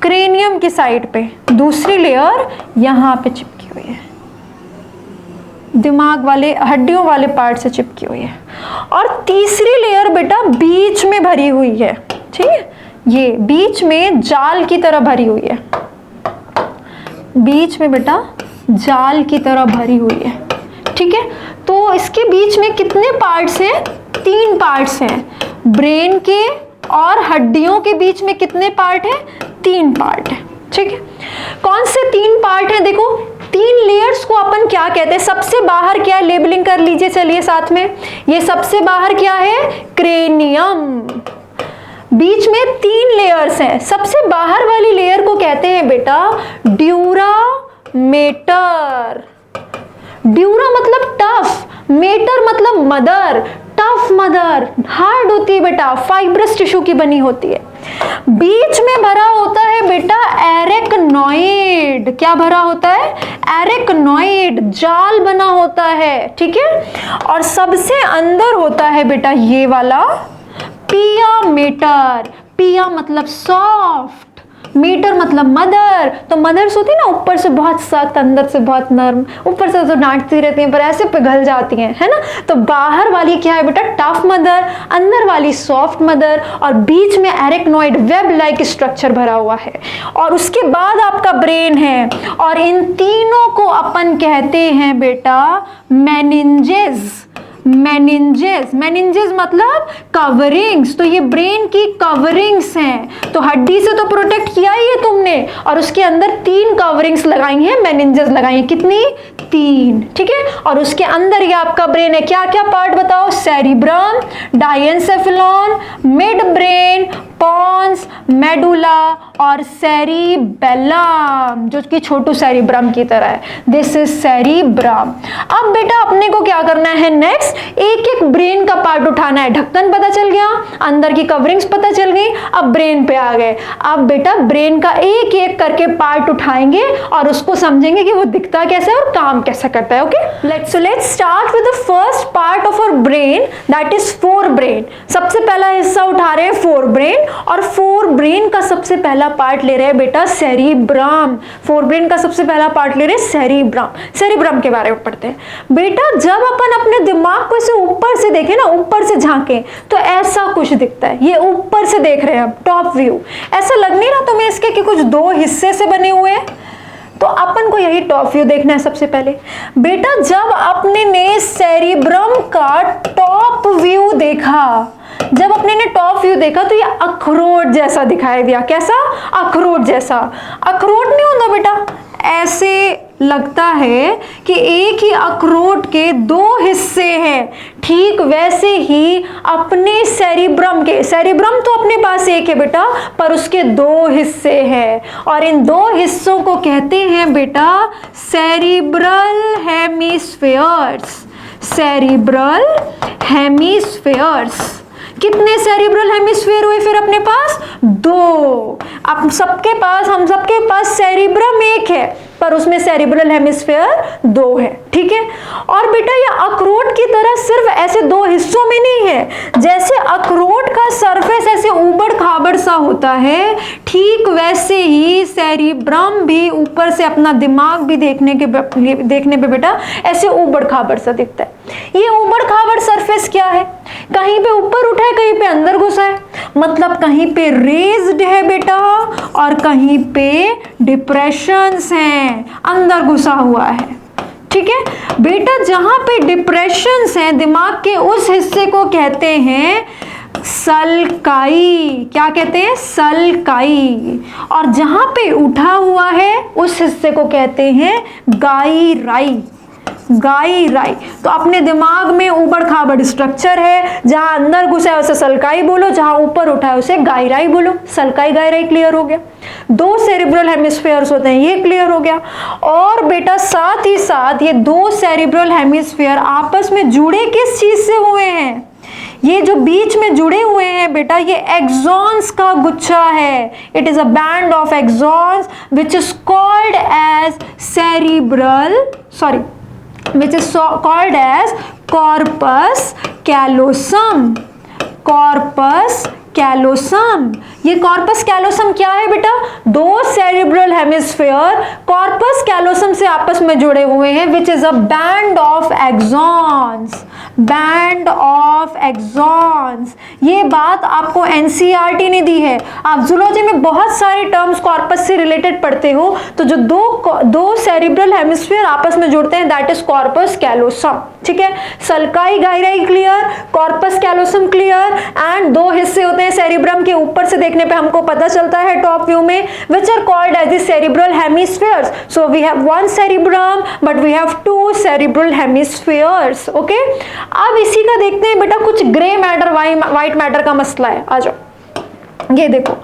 क्रेनियम की साइड पे, दूसरी लेयर यहां पे चिपकी हुई है, दिमाग वाले हड्डियों वाले पार्ट से चिपकी हुई है। और तीसरी लेयर बेटा बीच में भरी हुई है, ठीक है। ये बीच में जाल की तरह भरी हुई है, बीच में बेटा जाल की तरह भरी हुई है, ठीक है। तो इसके बीच में कितने पार्ट्स हैं? 3 पार्ट्स हैं। ब्रेन के और हड्डियों के बीच में कितने पार्ट हैं? 3 पार्ट है, ठीक है। कौन से 3 पार्ट हैं? देखो, 3 लेयर्स को अपन क्या कहते हैं? सबसे बाहर क्या है? लेबलिंग कर लीजिए चलिए साथ में। ये सबसे बाहर क्या है? क्रेनियम। बीच में 3 लेयर्स हैं। सबसे बाहर वाली लेयर को कहते हैं बेटा ड्यूरा मेटर। ड्यूरा मतलब टफ, मेटर मतलब मदर। टफ मदर हार्ड होती है बेटा, फाइब्रस टिश्यू की बनी होती है। बीच में भरा होता है बेटा एरेक्नॉइड। क्या भरा होता है? एरेक्नॉइड, जाल बना होता है, ठीक है। और सबसे अंदर होता है बेटा ये वाला पिया मेटर। पिया मतलब सॉफ्ट, मीटर मतलब मदर। तो मदर्स होती है ना, ऊपर से बहुत सख्त, अंदर से बहुत नर्म। ऊपर से तो डांटती रहती हैं पर ऐसे पिघल जाती हैं, है ना। तो बाहर वाली क्या है बेटा? टफ मदर, अंदर वाली सॉफ्ट मदर, और बीच में एरेक्नॉइड वेब लाइक स्ट्रक्चर भरा हुआ है। और उसके बाद आपका ब्रेन है, और इन तीनों को अपन कहते हैं बेटा मेनिंजेस। मेनिंजेस, मेनिंजेस मतलब कवरिंग्स। तो ये ब्रेन की कवरिंग्स हैं। तो हड्डी से तो प्रोटेक्ट किया ही है तुमने, और उसके अंदर 3 कवरिंग्स लगाई हैं, मेनिंजेस लगाई हैं। कितनी? 3, ठीक है। और उसके अंदर ये आपका ब्रेन है। क्या क्या पार्ट बताओ? Cerebrum, diencephalon, mid brain, pons, medulla और सेरिबेलम, जो कि छोटू सेरिब्रम की तरह है। This is cerebrum. अब बेटा अपने को क्या करना है? नेक्स्ट एक एक ब्रेन का पार्ट उठाना है। ढक्कन पता चल गया, अंदर की कवरिंग्स पता चल गई, अब ब्रेन पे आ गए। अब बेटा ब्रेन का एक एक करके पार्ट उठाएंगे और उसको समझेंगे कि वो दिखता कैसे है और काम कैसा करता है। Okay, let's start with the first part of our brain, that is forebrain. सबसे पहला हिस्सा उठा रहे हैं फोर ब्रेन, और फोर ब्रेन का सबसे पहला पार्ट ले रहे हैं बेटा सेरिब्रम। फोर ब्रेन का सबसे पहला पार्ट ले रहे हैं सेरिब्रम। सेरिब्रम के बारे में पढ़ते हैं बेटा। जब अपन अपने दिमाग को इसे ऊपर से देखें ना, ऊपर से झांकें, तो ऐसा कुछ दिखता है। ये ऊपर से देख रहे हैं हम, टॉप व्यू। ऐसा लग नहीं रहा तुम्हें इसके कि कुछ 2 हिस्से से बने हुए हैं? तो अपन को यही टॉप व्यू देखना है सबसे पहले बेटा। जब अपने ने सेरिब्रम का टॉप व्यू देखा, जब अपने ने टॉप व्यू देखा तो ये अखरोट जैसा दिखाई दिया। कैसा? अखरोट जैसा। अखरोट नहीं होता बेटा ऐसे लगता है कि एक ही अखरोट के दो हिस्से हैं, ठीक वैसे ही अपने सेरिब्रम के, सेरिब्रम तो अपने पास एक है बेटा, पर उसके दो हिस्से हैं और इन दो हिस्सों को कहते हैं बेटा सेरिब्रल हेमिस्फेयर्स। Cerebral hemispheres. कितने सेरिब्रल हेमिस्फीयर हुए फिर अपने पास? दो। अब सबके पास, हम सबके पास सेरिब्रम एक है पर उसमें सेरिब्रल हेमिस्फीयर दो है, ठीक है। और बेटा ये अखरोट की तरह सिर्फ ऐसे दो हिस्सों में नहीं है, जैसे अखरोट का सरफेस ऐसे ऊबड़ खाबड़ सा होता है, ठीक वैसे ही सेरिब्रम भी ऊपर से अपना दिमाग भी देखने पे बेटा ऐसे ऊबड़ खाबड़ सा दिखता है। ये ऊबड़ खाबड़ सरफेस क्या है? कहीं पे ऊपर उठा है, कहीं पे अंदर घुसा है, मतलब कहीं पे रेज्ड है बेटा और कहीं पे डिप्रेशंस हैं, अंदर घुसा हुआ है, ठीक है बेटा। जहां पे डिप्रेशंस हैं दिमाग के उस हिस्से को कहते हैं सल्काई। क्या कहते हैं? सल्काई। और जहां पे उठा हुआ है उस हिस्से को कहते हैं गाइराई। गाइराई। तो अपने दिमाग में ऊबड़ खाबड़ स्ट्रक्चर है, जहां अंदर घुसा है उसे सल्काई बोलो, जहां ऊपर उठा है उसे गाइराई बोलो। सल्काई गाइराई क्लियर हो गया। दो सेरिब्रल हेमिस्फीयर्स होते हैं, ये क्लियर हो गया। और बेटा साथ ही साथ ये दो सेरिब्रल हेमिस्फीयर आपस में जुड़े किस चीज से हुए हैं? ये जो बीच में जुड़े हुए हैं बेटा ये एक्सॉन्स का गुच्छा है। It is a band of axons which is called as cerebral, which is called as corpus callosum। corpus callosum। ये कॉर्पस कैलोसम क्या है बेटा? दो सेरिब्रल हेमिस्फीयर कॉर्पस कैलोसम से आपस में जुड़े हुए हैं, which is a band of axons. Band of axons. ये बात आपको एनसीईआरटी ने दी है। आप जूलॉजी में बहुत सारे टर्म्स कॉर्पस से रिलेटेड पढ़ते हो, तो जो दो सेरिब्रल हेमिस्फीयर आपस में जुड़ते हैं दैट इज कॉर्पस कैलोसम, ठीक है। Sulci gyri clear, corpus callosum clear, and दो हिस्से होते हैं सेरिब्रम के। ऊपर से देखने पे हमको पता चलता है टॉप व्यू में, which are called as the cerebral hemispheres. So we have one cerebrum but we have two cerebral hemispheres, okay. अब इसी का देखते हैं बेटा, कुछ ग्रे मैटर व्हाइट मैटर का मसला है। आ जाओ, ये देखो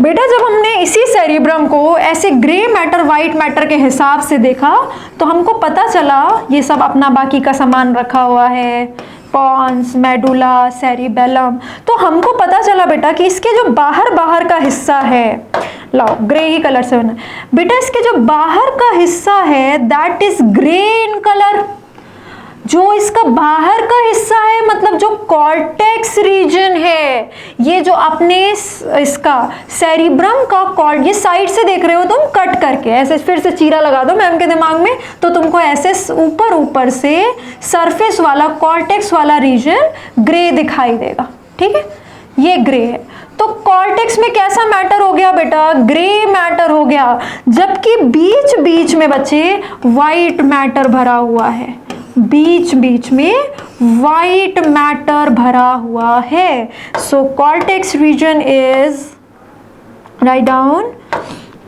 बेटा, जब हमने इसी सेरिब्रम को ऐसे ग्रे मैटर व्हाइट मैटर के हिसाब से देखा तो हमको पता चला ये सब अपना बाकी का सामान रखा हुआ है, पॉन्स, मेडुला, सेरिबेलम। तो हमको पता चला बेटा कि इसके जो बाहर का हिस्सा है, लाओ ग्रे ही कलर से बना बेटा, इसके जो बाहर का हिस्सा है that is grey in colour. जो इसका बाहर का हिस्सा है मतलब जो कॉर्टेक्स रीजन है, ये जो अपने इसका सेरिब्रम का ये साइड से देख रहे हो तुम कट करके, ऐसे फिर से चीरा लगा दो मैम के दिमाग में तो तुमको ऐसे ऊपर से सरफेस वाला कॉर्टेक्स वाला रीजन ग्रे दिखाई देगा, ठीक है। ये ग्रे है, तो कॉर्टेक्स में कैसा मैटर हो गया बेटा? ग्रे मैटर हो गया, जबकि बीच में बच्चे व्हाइट मैटर भरा हुआ है। बीच में व्हाइट मैटर भरा हुआ है। So cortex region is, right down,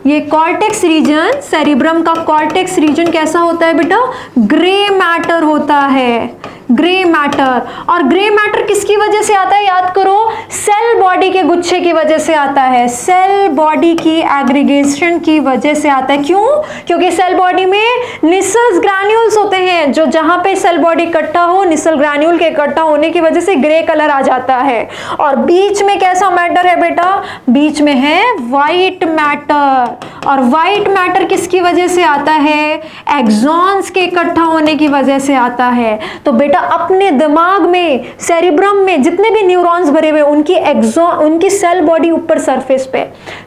ये कॉर्टेक्स रीजन, सेरिब्रम का कॉर्टेक्स रीजन कैसा होता है बेटा? ग्रे मैटर होता है, ग्रे मैटर। और ग्रे मैटर किसकी वजह से आता है याद करो? सेल बॉडी के गुच्छे की वजह से आता है, सेल बॉडी की एग्रीगेशन की वजह से आता है। क्यों? क्योंकि सेल बॉडी में निसल्स ग्रैन्यूल्स होते हैं, जो जहां पे सेल बॉडी इकट्ठा हो, निसल ग्रैन्यूल के इकट्ठा होने की वजह से ग्रे कलर आ जाता है। और बीच में कैसा मैटर है बेटा? बीच में है व्हाइट मैटर। और व्हाइट मैटर किसकी वजह से आता है? एक्सॉन्स के इकट्ठा होने की वजह से आता है। तो बेटा अपने दिमाग में, सेरिब्रम में जितने भी न्यूरॉन्स भरे हुए उनकी सेल बॉडी ऊपर सरफेस पे,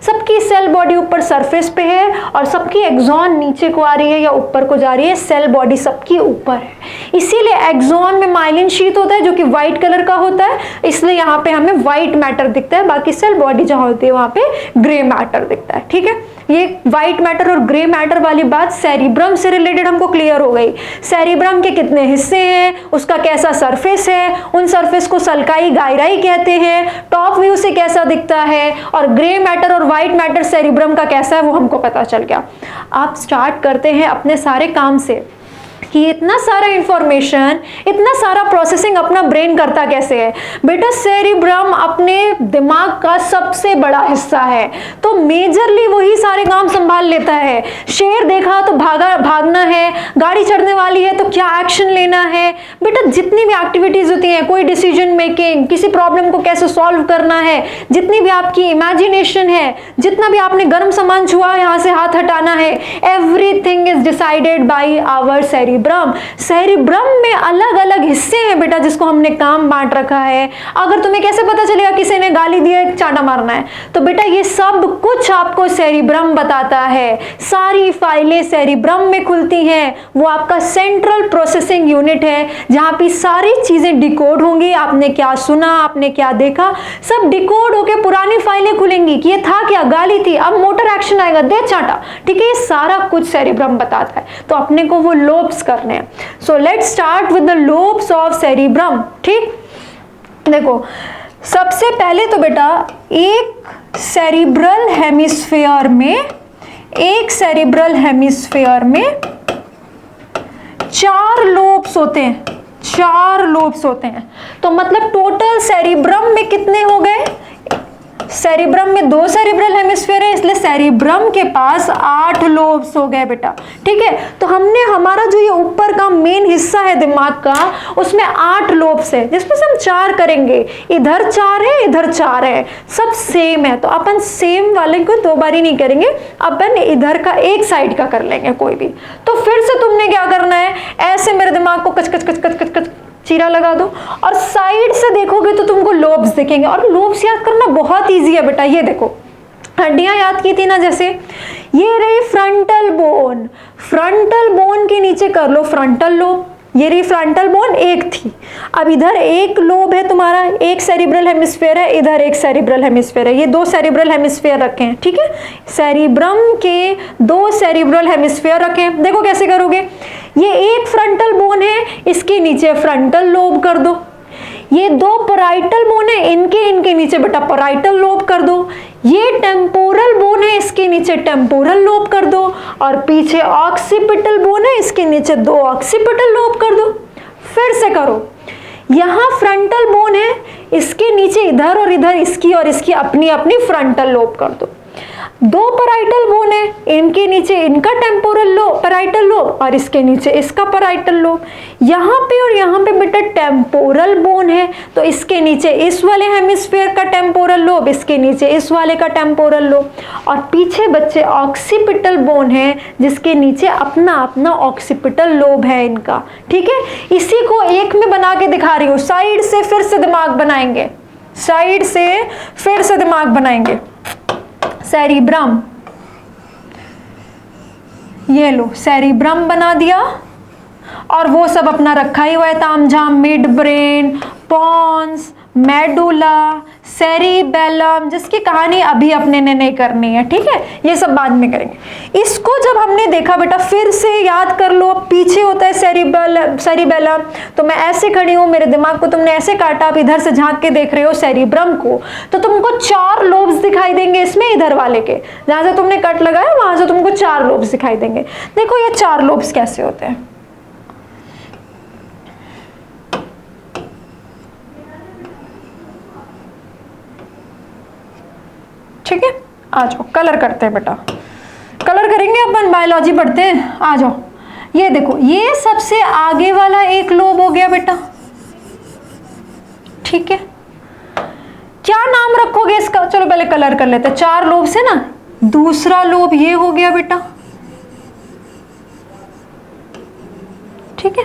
सबकी सेल बॉडी ऊपर सरफेस पे है और सबकी एक्सॉन नीचे को आ रही है या ऊपर को जा रही है, सेल बॉडी सबकी ऊपर है। इसीलिए एक्सॉन में माइलिन शीथ होता है जो कि व्हाइट कलर का होता है, इसलिए यहाँ पे हमें व्हाइट मैटर दिखता है, बाकी सेल बॉडी जहाँ होती है वहां पे ग्रे मैटर दिखता है, ठीक है। ये व्हाइट मैटर और ग्रे मैटर वाली बात सेरिब्रम से रिलेटेड हमको क्लियर हो गई। सेरिब्रम के कितने हिस्से हैं, उसका कैसा सरफेस है, उन सरफेस को सल्काई गायराई कहते हैं, टॉप व्यू से कैसा दिखता है, और ग्रे मैटर और व्हाइट मैटर सेरिब्रम का कैसा है वो हमको पता चल गया। आप स्टार्ट करते हैं अपने सारे काम से कि इतना सारा इंफॉर्मेशन, इतना सारा प्रोसेसिंग अपना ब्रेन करता कैसे है। बेटा सेरिब्रम अपने दिमाग का सबसे बड़ा हिस्सा है, तो मेजरली वही सारे काम संभाल लेता है। शेर देखा तो भागना है, गाड़ी चढ़ने वाली है तो क्या एक्शन लेना है, बेटा जितनी भी एक्टिविटीज होती हैं, कोई डिसीजन मेकिंग, किसी प्रॉब्लम को कैसे सॉल्व करना है, जितनी भी आपकी इमेजिनेशन है, जितना भी आपने गर्म सामान छुआ यहाँ से हाथ हटाना है, everything is decided by our cerebrum. Cerebrum में अलग अलग हिस्से हैं बेटा, जिसको हमने काम बांट रखा है। अगर तुम्हें कैसे पता चलेगा किसी ने गाली दी है, चांटा मारना है, तो बेटा ये सब कुछ आपको सेरिब्रम बताता है। सारी फाइलें सेरिब्रम में खुलती हैं, वो आपका सेंट्रल प्रोसेसिंग यूनिट है, जहां पे सारी चीजें डिकोड होंगी। आपने क्या सुना, आपने क्या देखा, सब डिकोड होके पुरानी फाइलें खुलेंगी कि ये था क्या, गाली थी, अब मोटर एक्शन आएगा, दे चांटा, ठीक है। ये सारा कुछ सेरिब्रम बताता है, तो अपने को वो लोब्स करने हैं। So let's start with the lobes of cerebrum. ठीक, देखो सबसे पहले तो बेटा एक सेरिब्रल हेमिस्फीयर में 4 लोब्स होते हैं, 4 लोब्स होते हैं। तो मतलब टोटल सेरिब्रम में कितने हो गए, सेरिब्रम में 2 सेरिब्रल हेमिस्फीयर है, इसलिए सेरिब्रम के पास 8 लोब्स हो गए बेटा। ठीक है, तो हमने हमारा जो ये ऊपर का मेन हिस्सा है दिमाग का, उसमें 8 लोब्स है, जिसमें से हम 4 करेंगे। इधर 4 है, इधर 4 है, सब सेम है, तो अपन सेम वाले को 2 बारी नहीं करेंगे, अपन इधर का एक साइड का कर लेंगे कोई भी। तो फिर से तुमने क्या करना है, ऐसे मेरे दिमाग को कच कच कच कच कच कच चीरा लगा दो, और साइड से देखोगे तो तुमको लोब्स दिखेंगे। और लोब्स याद करना बहुत इजी है बेटा। ये देखो हड्डियां याद की थी ना, जैसे ये रही फ्रंटल बोन, फ्रंटल बोन के नीचे कर लो फ्रंटल लोब, ये रही फ्रंटल बोन एक थी। अब इधर एक लोब है तुम्हारा, एक सेरिब्रल हेमिस्फीयर है, इधर एक सेरिब्रल हेमिस्फीयर है, ये 2 सेरिब्रल हेमिस्फीयर रखे हैं। ठीक है, सेरिब्रम के 2 सेरिब्रल हेमिस्फीयर रखे हैं। देखो कैसे करोगे, ये एक फ्रंटल बोन है, इसके नीचे फ्रंटल लोब कर दो। ये 2 पैराइटल बोन है, इनके नीचे बेटा पैराइटल लोब कर दो। ये टेम्पोरल बोन है, इसके नीचे टेम्पोरल लोब कर दो। और पीछे ऑक्सीपिटल बोन है, इसके नीचे 2 ऑक्सीपिटल लोब कर दो। फिर से करो, यहाँ फ्रंटल बोन है, इसके नीचे इधर और इधर इसकी और इसकी अपनी अपनी फ्रंटल लोब कर दो। 2 पैराइटल बोन है, इनके नीचे इनका टेम्पोरल लोब, पैराइटल लोब, और इसके नीचे इसका पैराइटल लोब। यहाँ पे और यहाँ पे बेटा टेम्पोरल बोन है, तो इसके नीचे इस वाले हेमिस्फीयर का टेम्पोरल लोब, इसके नीचे इस वाले का टेम्पोरल लोब। और पीछे बच्चे ऑक्सीपिटल बोन है, जिसके नीचे अपना अपना ऑक्सीपिटल लोब है इनका। ठीक है, इसी को एक में बना के दिखा रही हूँ। साइड से फिर से दिमाग बनाएंगे, साइड से फिर से दिमाग बनाएंगे। सेरिब्रम, ये लो सेरिब्रम बना दिया, और वो सब अपना रखा ही हुआ है तामझाम, mid brain, pons, medulla, cerebellum, जिसकी कहानी अभी अपने ने नहीं करनी है। ठीक है, ये सब बाद में करेंगे। इसको जब हमने देखा बेटा, फिर से याद कर लो, पीछे होता है सेरिबेलम। तो मैं ऐसे खड़ी हूँ, मेरे दिमाग को तुमने ऐसे काटा, आप इधर से झांक के देख रहे हो सेरिब्रम को, तो तुमको 4 लोब्स दिखाई देंगे इसमें, इधर वाले के जहां से तुमने कट लगाया वहां से तुमको 4 लोब्स दिखाई देंगे। देखो ये 4 लोब्स कैसे होते हैं। ठीक है, आ जाओ कलर करते हैं बेटा, कलर करेंगे अपन, बायोलॉजी पढ़ते हैं। आ जाओ, ये देखो, ये सबसे आगे वाला एक लोब हो गया बेटा। ठीक है, क्या नाम रखोगे इसका, चलो पहले कलर कर लेते हैं। 4 लोब से ना, दूसरा लोब ये हो गया बेटा। ठीक है,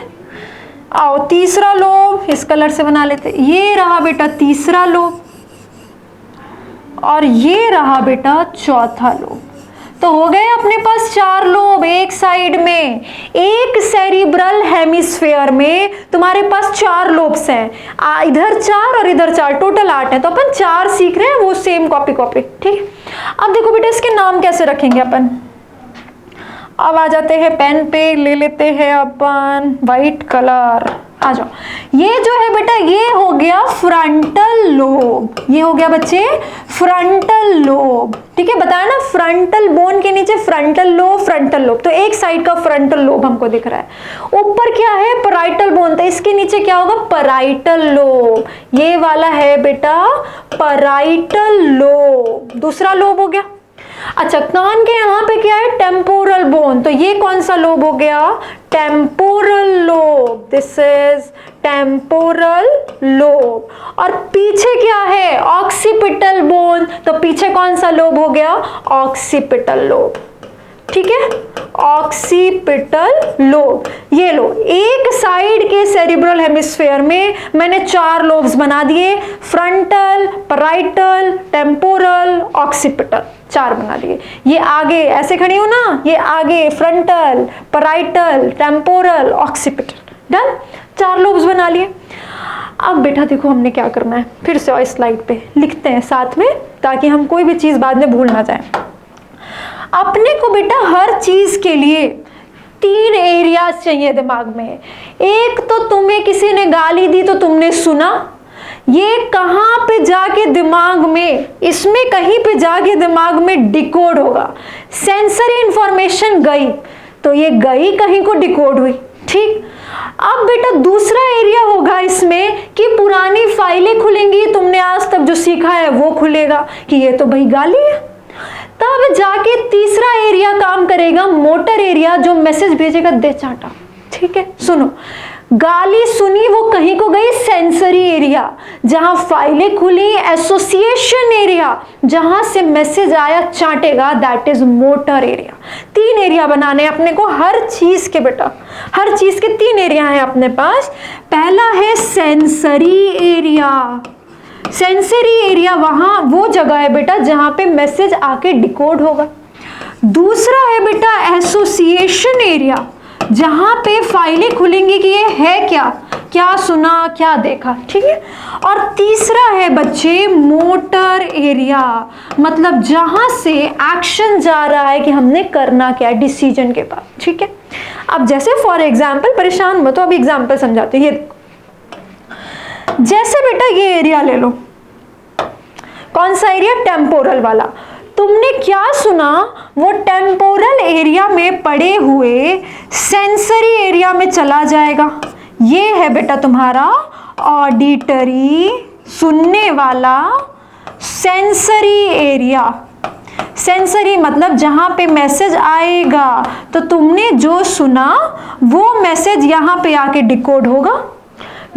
आओ तीसरा लोब इस कलर से बना लेते, ये रहा बेटा तीसरा लोब, और ये रहा बेटा चौथा लोब। तो हो गए अपने पास 4 लोब एक साइड में। एक सेरिब्रल हेमिस्फेयर में तुम्हारे पास 4 लोब्स हैं, इधर 4 और इधर 4, टोटल 8 है। तो अपन 4 सीख रहे हैं, वो सेम कॉपी ठीक है। अब देखो बेटा इसके नाम कैसे रखेंगे अपन। अब आ जाते हैं पेन पे, ले लेते हैं अपन वाइट कलर। आ जाओ, ये जो है बेटा ये हो गया फ्रंटल लोब, ये हो गया बच्चे फ्रंटल लोब। ठीक है, बताया ना फ्रंटल बोन के नीचे फ्रंटल लोब, तो एक साइड का फ्रंटल लोब हमको दिख रहा है। ऊपर क्या है पैराइटल बोन, तो इसके नीचे क्या होगा पैराइटल लोब, ये वाला है बेटा पैराइटल लोब, दूसरा लोब हो गया। अच्छा, कान के यहाँ पे क्या है टेम्पोरल बोन, तो ये कौन सा लोब हो गया temporal lobe, this is temporal lobe. और पीछे क्या है ऑक्सीपिटल बोन, तो पीछे कौन सा लोब हो गया ऑक्सीपिटल लोब। ठीक है, ऑक्सीपिटल लोब। ये लो, एक साइड के सेरिब्रल हेमिस्फेयर में मैंने 4 लोब्स बना दिए, फ्रंटल, पैराइटल, टेम्पोरल, ऑक्सीपिटल, 4 बना दिए। ये आगे ऐसे खड़ी हो ना, ये आगे frontal, parietal, temporal, occipital, done, 4 lobes बना लिए। अब बेटा देखो हमने क्या करना है, फिर से और स्लाइड पे लिखते हैं साथ में, ताकि हम कोई भी चीज बाद में भूल ना जाए। अपने को बेटा हर चीज के लिए 3 एरियाज चाहिए दिमाग में। एक तो तुम्हें किसी ने गाली दी तो तुमने सुना, ये कहाँ पे जाके दिमाग में, इसमें कहीं पे जाके दिमाग में डिकोड होगा। सेंसरी इंफॉर्मेशन गई तो ये गई कहीं को डिकोड हुई। ठीक, अब बेटा दूसरा एरिया होगा इसमें कि पुरानी फाइलें खुलेंगी, तुमने आज तक जो सीखा है वो खुलेगा कि ये तो भाई गाली है। तब जाके तीसरा एरिया काम करेगा मोटर एरिया, जो मैसेज भेजेगा दे चाटा। ठीक है, सुनो, गाली सुनी वो कहीं को गई सेंसरी एरिया, जहां फाइलें खुली एसोसिएशन एरिया, जहां से मैसेज आया चाटेगा that is motor area. 3 area बनाने अपने को हर चीज के बेटा, हर चीज के 3 एरिया हैं अपने पास। पहला है सेंसरी एरिया, सेंसरी एरिया वहां वो जगह है बेटा जहां पे मैसेज आके डिकोड होगा। दूसरा है बेटा एसोसिएशन एरिया, जहां पे फाइलें खुलेंगी कि ये है क्या, क्या सुना क्या देखा। ठीक है, और तीसरा है बच्चे मोटर एरिया, मतलब जहां से एक्शन जा रहा है कि हमने करना क्या है डिसीजन के बाद। ठीक है, अब जैसे फॉर एग्जाम्पल, परेशान मत हो, अभी एग्जाम्पल समझाते हैं। ये जैसे बेटा ये एरिया ले लो, कौन सा एरिया टेम्पोरल वाला, तुमने क्या सुना वो टेम्पोरल एरिया में पड़े हुए सेंसरी एरिया में चला जाएगा। ये है बेटा तुम्हारा ऑडिटरी, सुनने वाला सेंसरी एरिया। सेंसरी मतलब जहां पे मैसेज आएगा तो तुमने जो सुना वो मैसेज यहां पे आके डिकोड होगा।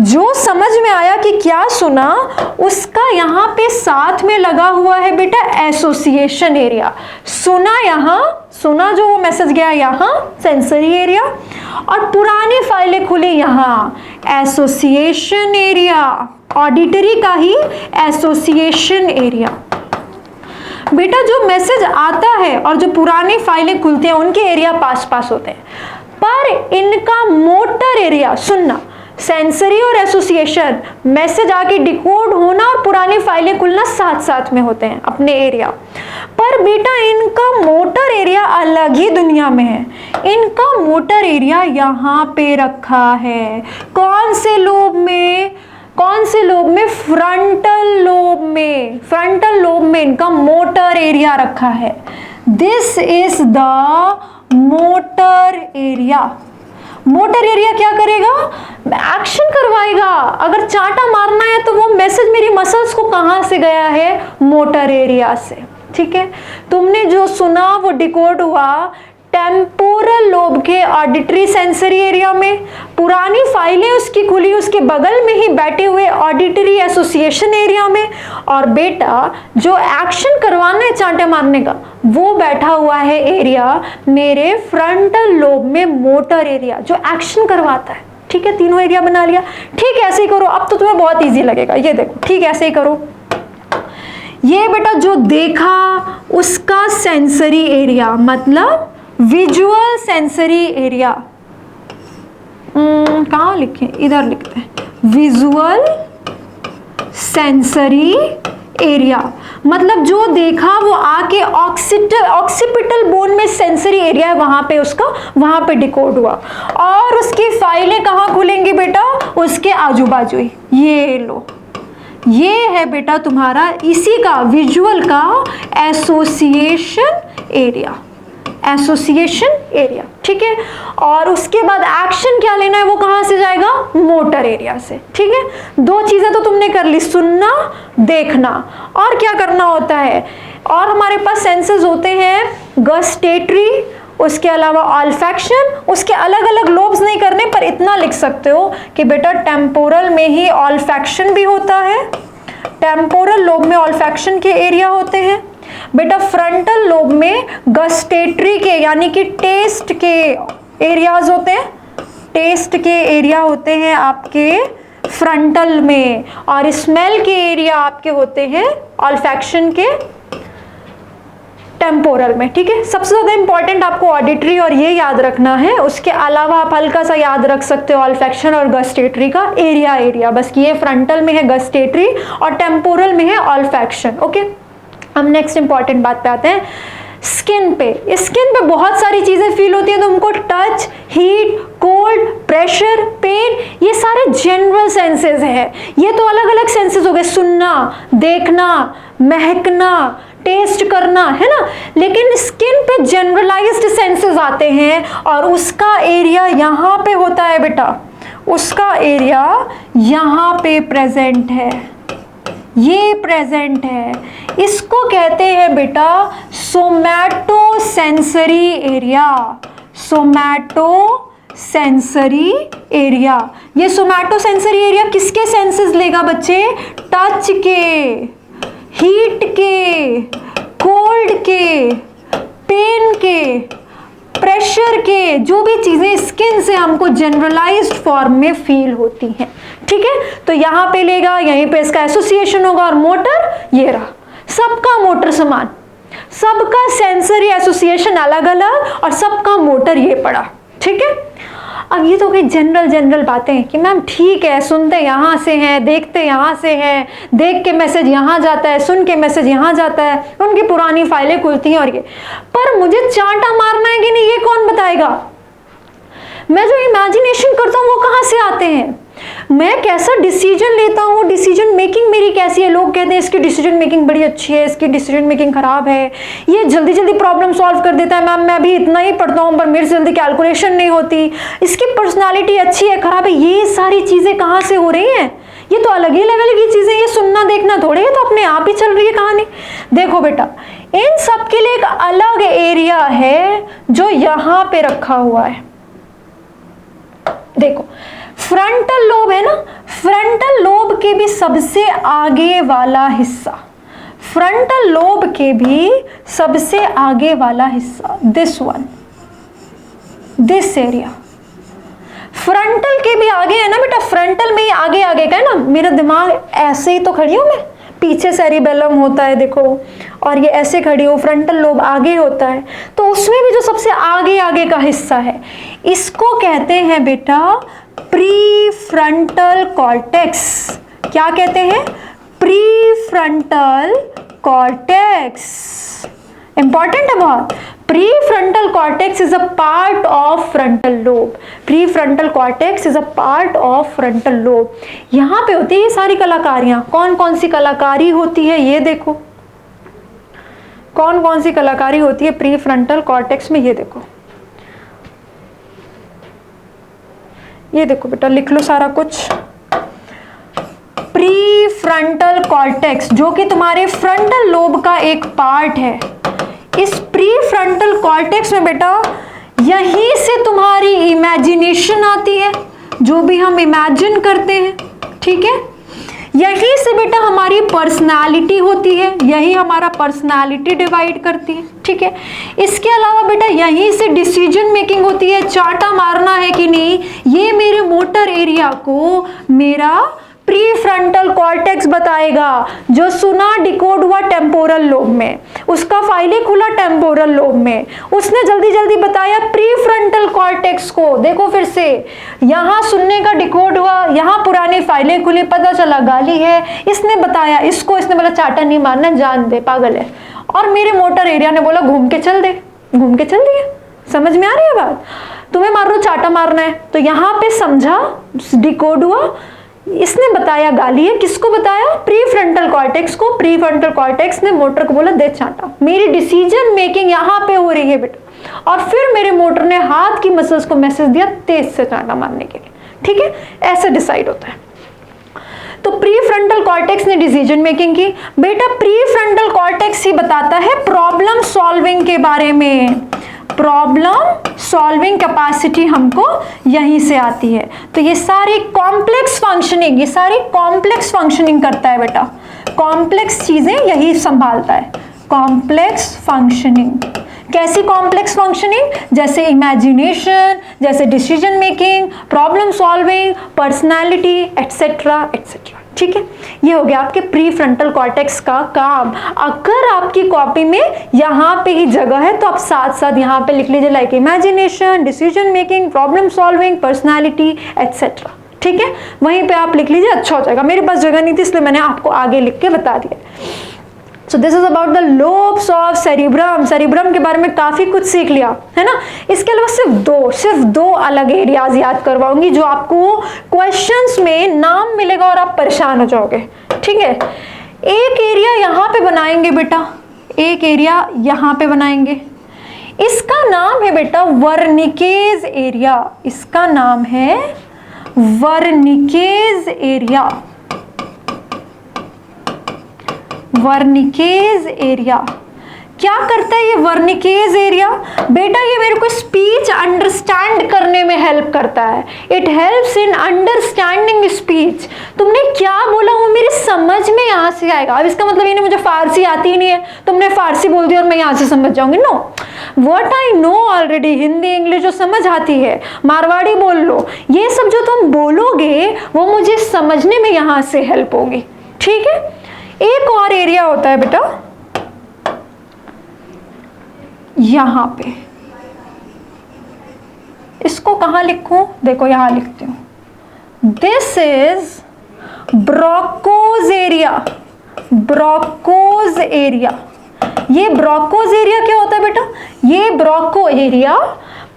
जो समझ में आया कि क्या सुना, उसका यहाँ पे साथ में लगा हुआ है बेटा एसोसिएशन एरिया। सुना यहाँ, सुना जो वो मैसेज गया यहाँ सेंसरी एरिया, और पुरानी फाइलें खुली यहाँ एसोसिएशन एरिया, ऑडिटरी का ही एसोसिएशन एरिया। बेटा जो मैसेज आता है और जो पुरानी फाइलें खुलती हैं उनके एरिया पास पास होते हैं, पर इनका मोटर एरिया, सुनना, सेंसरी और एसोसिएशन, मैसेज आके डिकोड होना और पुरानी फाइलें खुलना साथ साथ में होते हैं अपने एरिया। पर बेटा इनका मोटर एरिया अलग ही दुनिया में है। इनका मोटर एरिया यहाँ पे रखा है, कौन से लोब में, कौन से लोब में, फ्रंटल लोब में। फ्रंटल लोब में इनका मोटर एरिया रखा है। This is the motor area. Motor area क्या करेगा, एक्शन करवाएगा। अगर चाटा मारना है तो वो मैसेज मेरी मसल्स को कहां से गया है, मोटर एरिया से। ठीक है, तुमने जो सुना वो डिकोड हुआ टेम्पोरल लोब के ऑडिटरी सेंसरी एरिया में, पुरानी फाइलें उसकी खुली उसके बगल में ही बैठे हुए ऑडिटरी एसोसिएशन एरिया में, और बेटा जो एक्शन करवाना है चांटे मारने का वो बैठा हुआ है एरिया मेरे फ्रंटल लोब में, मोटर एरिया जो एक्शन करवाता है। ठीक है, तीनों एरिया बना लिया। ठीक, ऐसे ही करो, अब तो तुम्हें बहुत ईजी लगेगा। ये देखो, ठीक ऐसे ही करो। ये बेटा जो देखा उसका सेंसरी एरिया, मतलब विजुअल सेंसरी एरिया। कहाँ लिखें, इधर लिखते हैं, विजुअल सेंसरी एरिया, मतलब जो देखा वो आके ऑक्सीपिटल बोन में सेंसरी एरिया है, वहां पे उसका, वहां पे डिकोड हुआ। और उसकी फाइलें कहाँ खुलेंगी बेटा, उसके आजू बाजू ही। ये लो, ये है बेटा तुम्हारा इसी का विजुअल का एसोसिएशन एरिया, एसोसिएशन एरिया, ठीक है। और उसके बाद एक्शन क्या लेना है, वो कहां से जाएगा, मोटर एरिया से, ठीक है। दो चीजें तो तुमने कर ली, सुनना, देखना, और क्या करना होता है, और हमारे पास सेंसेस होते हैं गस्टेटरी, उसके अलावा ऑल्फैक्शन, उसके अलग अलग लोब्स नहीं करने, पर इतना लिख सकते हो कि बेटा टेम्पोरल में ही ऑल्फैक्शन भी होता है, टेम्पोरल लोब में ऑल्फैक्शन के एरिया होते हैं बेटा, फ्रंटल लोब में गस्टेटरी के यानी कि टेस्ट के एरियाज होते हैं, टेस्ट के एरिया होते हैं आपके फ्रंटल में, और स्मेल के एरिया आपके होते हैं ऑल्फैक्शन के टेम्पोरल में, ठीक है। सबसे ज्यादा इंपॉर्टेंट आपको ऑडिटरी और ये याद रखना है, उसके अलावा आप हल्का सा याद रख सकते हो ऑल्फैक्शन और गस्टेटरी का एरिया, बस कि ये फ्रंटल में है गस्टेटरी और टेम्पोरल में है ऑल्फैक्शन, ओके। हम नेक्स्ट इंपॉर्टेंट बात पे आते हैं, स्किन पे। स्किन पे बहुत सारी चीजें फील होती हैं तुमको, touch, heat, cold, pressure, pain, ये सारे जनरल सेंसेस है। ये तो अलग अलग सेंसेस हो गए, सुनना, देखना, महकना, टेस्ट करना, है ना। लेकिन स्किन पे जनरलाइज्ड सेंसेस आते हैं और उसका एरिया यहाँ पे होता है बेटा, उसका एरिया यहाँ पे प्रेजेंट है, ये प्रेजेंट है, इसको कहते हैं बेटा सोमैटो सेंसरी एरिया, सोमैटो सेंसरी एरिया। ये सोमैटो सेंसरी एरिया किसके सेंसेस लेगा बच्चे, टच के, हीट के, कोल्ड के, पेन के, प्रेशर के, जो भी चीजें स्किन से हमको जनरलाइज्ड फॉर्म में फील होती हैं, ठीक है। तो यहां पे लेगा, यहीं पे इसका एसोसिएशन होगा, और मोटर ये रहा, सबका मोटर समान, सबका सेंसरी एसोसिएशन अलग अलग और सबका मोटर ये पड़ा, ठीक है। अब ये तो कई जनरल बातें कि मैम ठीक है, सुनते यहाँ से हैं, देखते यहाँ से हैं, देख के मैसेज यहाँ जाता है, सुन के मैसेज यहाँ जाता है, उनकी पुरानी फाइलें खुलती हैं, और ये, पर मुझे चांटा मारना है कि नहीं ये कौन बताएगा। मैं जो इमेजिनेशन करता हूँ वो कहाँ से आते हैं, मैं कैसा डिसीजन लेता हूँ, डिसीजन मेकिंग मेरी कैसी है। लोग कहते हैं इसकी डिसीजन मेकिंग बड़ी अच्छी है, इसकी डिसीजन मेकिंग खराब है, ये जल्दी जल्दी प्रॉब्लम सॉल्व कर देता है, मैम मैं अभी इतना ही पढ़ता हूँ पर मेरे से जल्दी कैलकुलेशन नहीं होती, इसकी पर्सनालिटी अच्छी है खराब है। ये सारी चीज़ें कहाँ से हो रही हैं, ये तो अलग ही लेवल की चीज़ें, ये सुनना देखना थोड़े, ये तो अपने आप ही चल रही है कहानी। देखो बेटा, इन सब के लिए एक अलग एरिया है जो यहाँ पे रखा हुआ है। देखो फ्रंटल लोब है ना, फ्रंटल लोब के भी सबसे आगे वाला हिस्सा, फ्रंटल लोब के भी सबसे आगे वाला हिस्सा, this one, this area, frontal के भी आगे है ना बेटा, फ्रंटल में ही आगे आगे का है ना। मेरा दिमाग ऐसे ही तो खड़ी हूं मैं, पीछे सेरिबेलम होता है देखो, और ये ऐसे खड़ी हो, फ्रंटल लोब आगे होता है, तो उसमें भी जो सबसे आगे आगे का हिस्सा है इसको कहते हैं बेटा प्री फ्रंटल कॉर्टेक्स। क्या कहते हैं, प्री फ्रंटल कॉर्टेक्स, इंपॉर्टेंट है बहुत। Pre frontal cortex is a part of frontal lobe, pre frontal cortex is a part of frontal lobe. यहां पे होती है ये सारी कलाकारियां। कौन कौन सी कलाकारी होती है ये देखो, कौन कौन सी कलाकारी होती है प्री फ्रंटल कॉर्टेक्स में, ये देखो, ये देखो बेटा, लिख लो सारा कुछ। प्री फ्रंटल कॉर्टेक्स जो कि तुम्हारे फ्रंटल लोब का एक पार्ट है, इस प्री फ्रंटल कॉर्टेक्स में बेटा यहीं से तुम्हारी इमेजिनेशन आती है, जो भी हम इमेजिन करते हैं, ठीक है। यहीं से बेटा हमारी पर्सनालिटी होती है, यही हमारा पर्सनालिटी डिवाइड करती है, ठीक है। इसके अलावा बेटा यहीं से डिसीजन मेकिंग होती है, चाटा मारना है कि नहीं, ये मेरे मोटर एरिया को मेरा प्री फ्रंटल कॉर्टेक्स बताएगा, जो सुना डिकोड हुआ टेम्पोरल लोब में, उसका फाइले खुला टेम्पोरल लोब में, उसने जल्दी जल्दी बताया प्री फ्रंटल कॉर्टेक्स को। देखो फिर से, यहाँ सुनने का डिकोड हुआ, यहाँ पुरानी फाइलें खुली, पता चला गाली है, इसने बताया इसको, इसने बोला चाटा नहीं मारना, जान दे पागल है, और मेरे मोटर एरिया ने बोला घूम के चल दे, घूम के चल दिया। समझ में आ रही है बात? तुम्हें मान लो चाटा मारना है, तो यहाँ पे समझा, डिकोड हुआ, इसने बताया गाली है, किसको बताया? प्री फ्रंटल कॉर्टेक्स को। प्री फ्रंटल कॉर्टेक्स ने मोटर को बोला दे चाटा, मेरी डिसीजन मेकिंग यहाँ पे हो रही है बेटा, और फिर मेरे मोटर ने हाथ की मसल्स को मैसेज दिया तेज से चाटा मारने के लिए। ठीक है, ऐसे डिसाइड होता है। तो प्री फ्रंटल कॉर्टेक्स ने डिसीजन मेकिंग की। बेटा प्री फ्रंटल कॉर्टेक्स ही बताता है प्रॉब्लम सॉल्विंग के बारे में, प्रॉब्लम सॉल्विंग कैपेसिटी हमको यहीं से आती है। तो ये सारी कॉम्प्लेक्स फंक्शनिंग, ये सारी कॉम्प्लेक्स फंक्शनिंग करता है बेटा, कॉम्प्लेक्स चीजें यही संभालता है, कॉम्प्लेक्स फंक्शनिंग। कैसी कॉम्प्लेक्स फंक्शनिंग? जैसे इमेजिनेशन, जैसे decision making, problem solving, personality, etcetera etcetera. ठीक है, ये हो गया आपके प्री फ्रंटल कॉर्टेक्स का काम। अगर आपकी कॉपी में यहाँ पे ही जगह है तो आप साथ साथ यहाँ पे लिख लीजिए like imagination, decision making, problem solving, personality etcetera. ठीक है, वहीं पे आप लिख लीजिए, अच्छा हो जाएगा। मेरे पास जगह नहीं थी इसलिए मैंने आपको आगे लिख के बता दिया। सो this is about the lobes of cerebrum. Cerebrum के बारे में काफी कुछ सीख लिया है ना। इसके अलावा सिर्फ दो अलग एरियाज याद करवाऊंगी जो आपको क्वेश्चंस में नाम मिलेगा और आप परेशान हो जाओगे। ठीक है, एक एरिया यहाँ पे बनाएंगे बेटा, एक एरिया यहाँ पे बनाएंगे, इसका नाम है बेटा वर्निकेज एरिया, इसका नाम है वर्निकेज एरिया, वर्निकेज एरिया। क्या करता है ये वर्निकेज एरिया? बेटा ये मेरे को स्पीच अंडरस्टैंड करने में हेल्प करता है, it helps in understanding speech. तुमने क्या बोला वो मेरी समझ में यहाँ से आएगा। अब इसका मतलब ये नहीं मुझे फारसी आती ही नहीं है, तुमने फारसी बोल दिया और मैं यहाँ से समझ जाऊंगी, no. What I know already, Hindi English जो समझ आती है, मारवाड़ी बोल लो, ये सब जो तुम बोलोगे वो मुझे समझने में यहाँ से हेल्प होगी। ठीक है, एक और एरिया होता है बेटा यहां पे, इसको कहां लिखूं? देखो यहां लिखती हूं, दिस इज ब्रोकोज एरिया, ब्रोकोज एरिया। ये ब्रोकोज एरिया क्या होता है बेटा? ये ब्रोको एरिया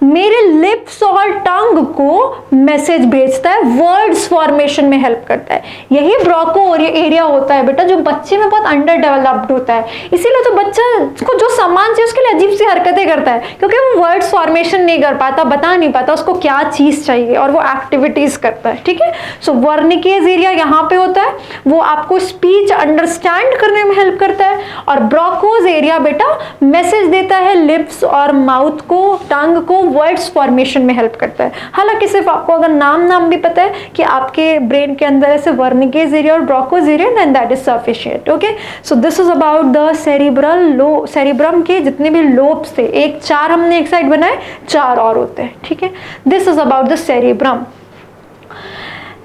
मेरे लिप्स और टंग को मैसेज भेजता है, वर्ड्स फॉर्मेशन में हेल्प करता है। यही ब्रोको एरिया होता है बेटा जो बच्चे में बहुत अंडर डेवलप्ड होता है, इसीलिए तो बच्चा को जो सामान चाहिए उसके लिए अजीब सी हरकतें करता है, क्योंकि वो वर्ड्स फॉर्मेशन नहीं कर पाता, बता नहीं पाता उसको क्या चीज चाहिए, और वो एक्टिविटीज करता है। ठीक है, सो वर्निकेज एरिया यहाँ पे होता है, वो आपको स्पीच अंडरस्टैंड करने में हेल्प करता है, और ब्रोकोज एरिया बेटा मैसेज देता है लिप्स और माउथ को, टंग को, वर्ड्स फॉर्मेशन में हेल्प करता है। हालांकि सिर्फ आपको अगर नाम भी पता है कि आपके ब्रेन के अंदर ऐसे वर्निकेज एरिया और Broca's area, then that is sufficient. Okay, so this is about the cerebral lobe, cerebrum के जितने भी लोब्स थे, एक 4 हमने एक साइड बनाए, 4 और होते हैं। ठीक है, this is about the cerebrum.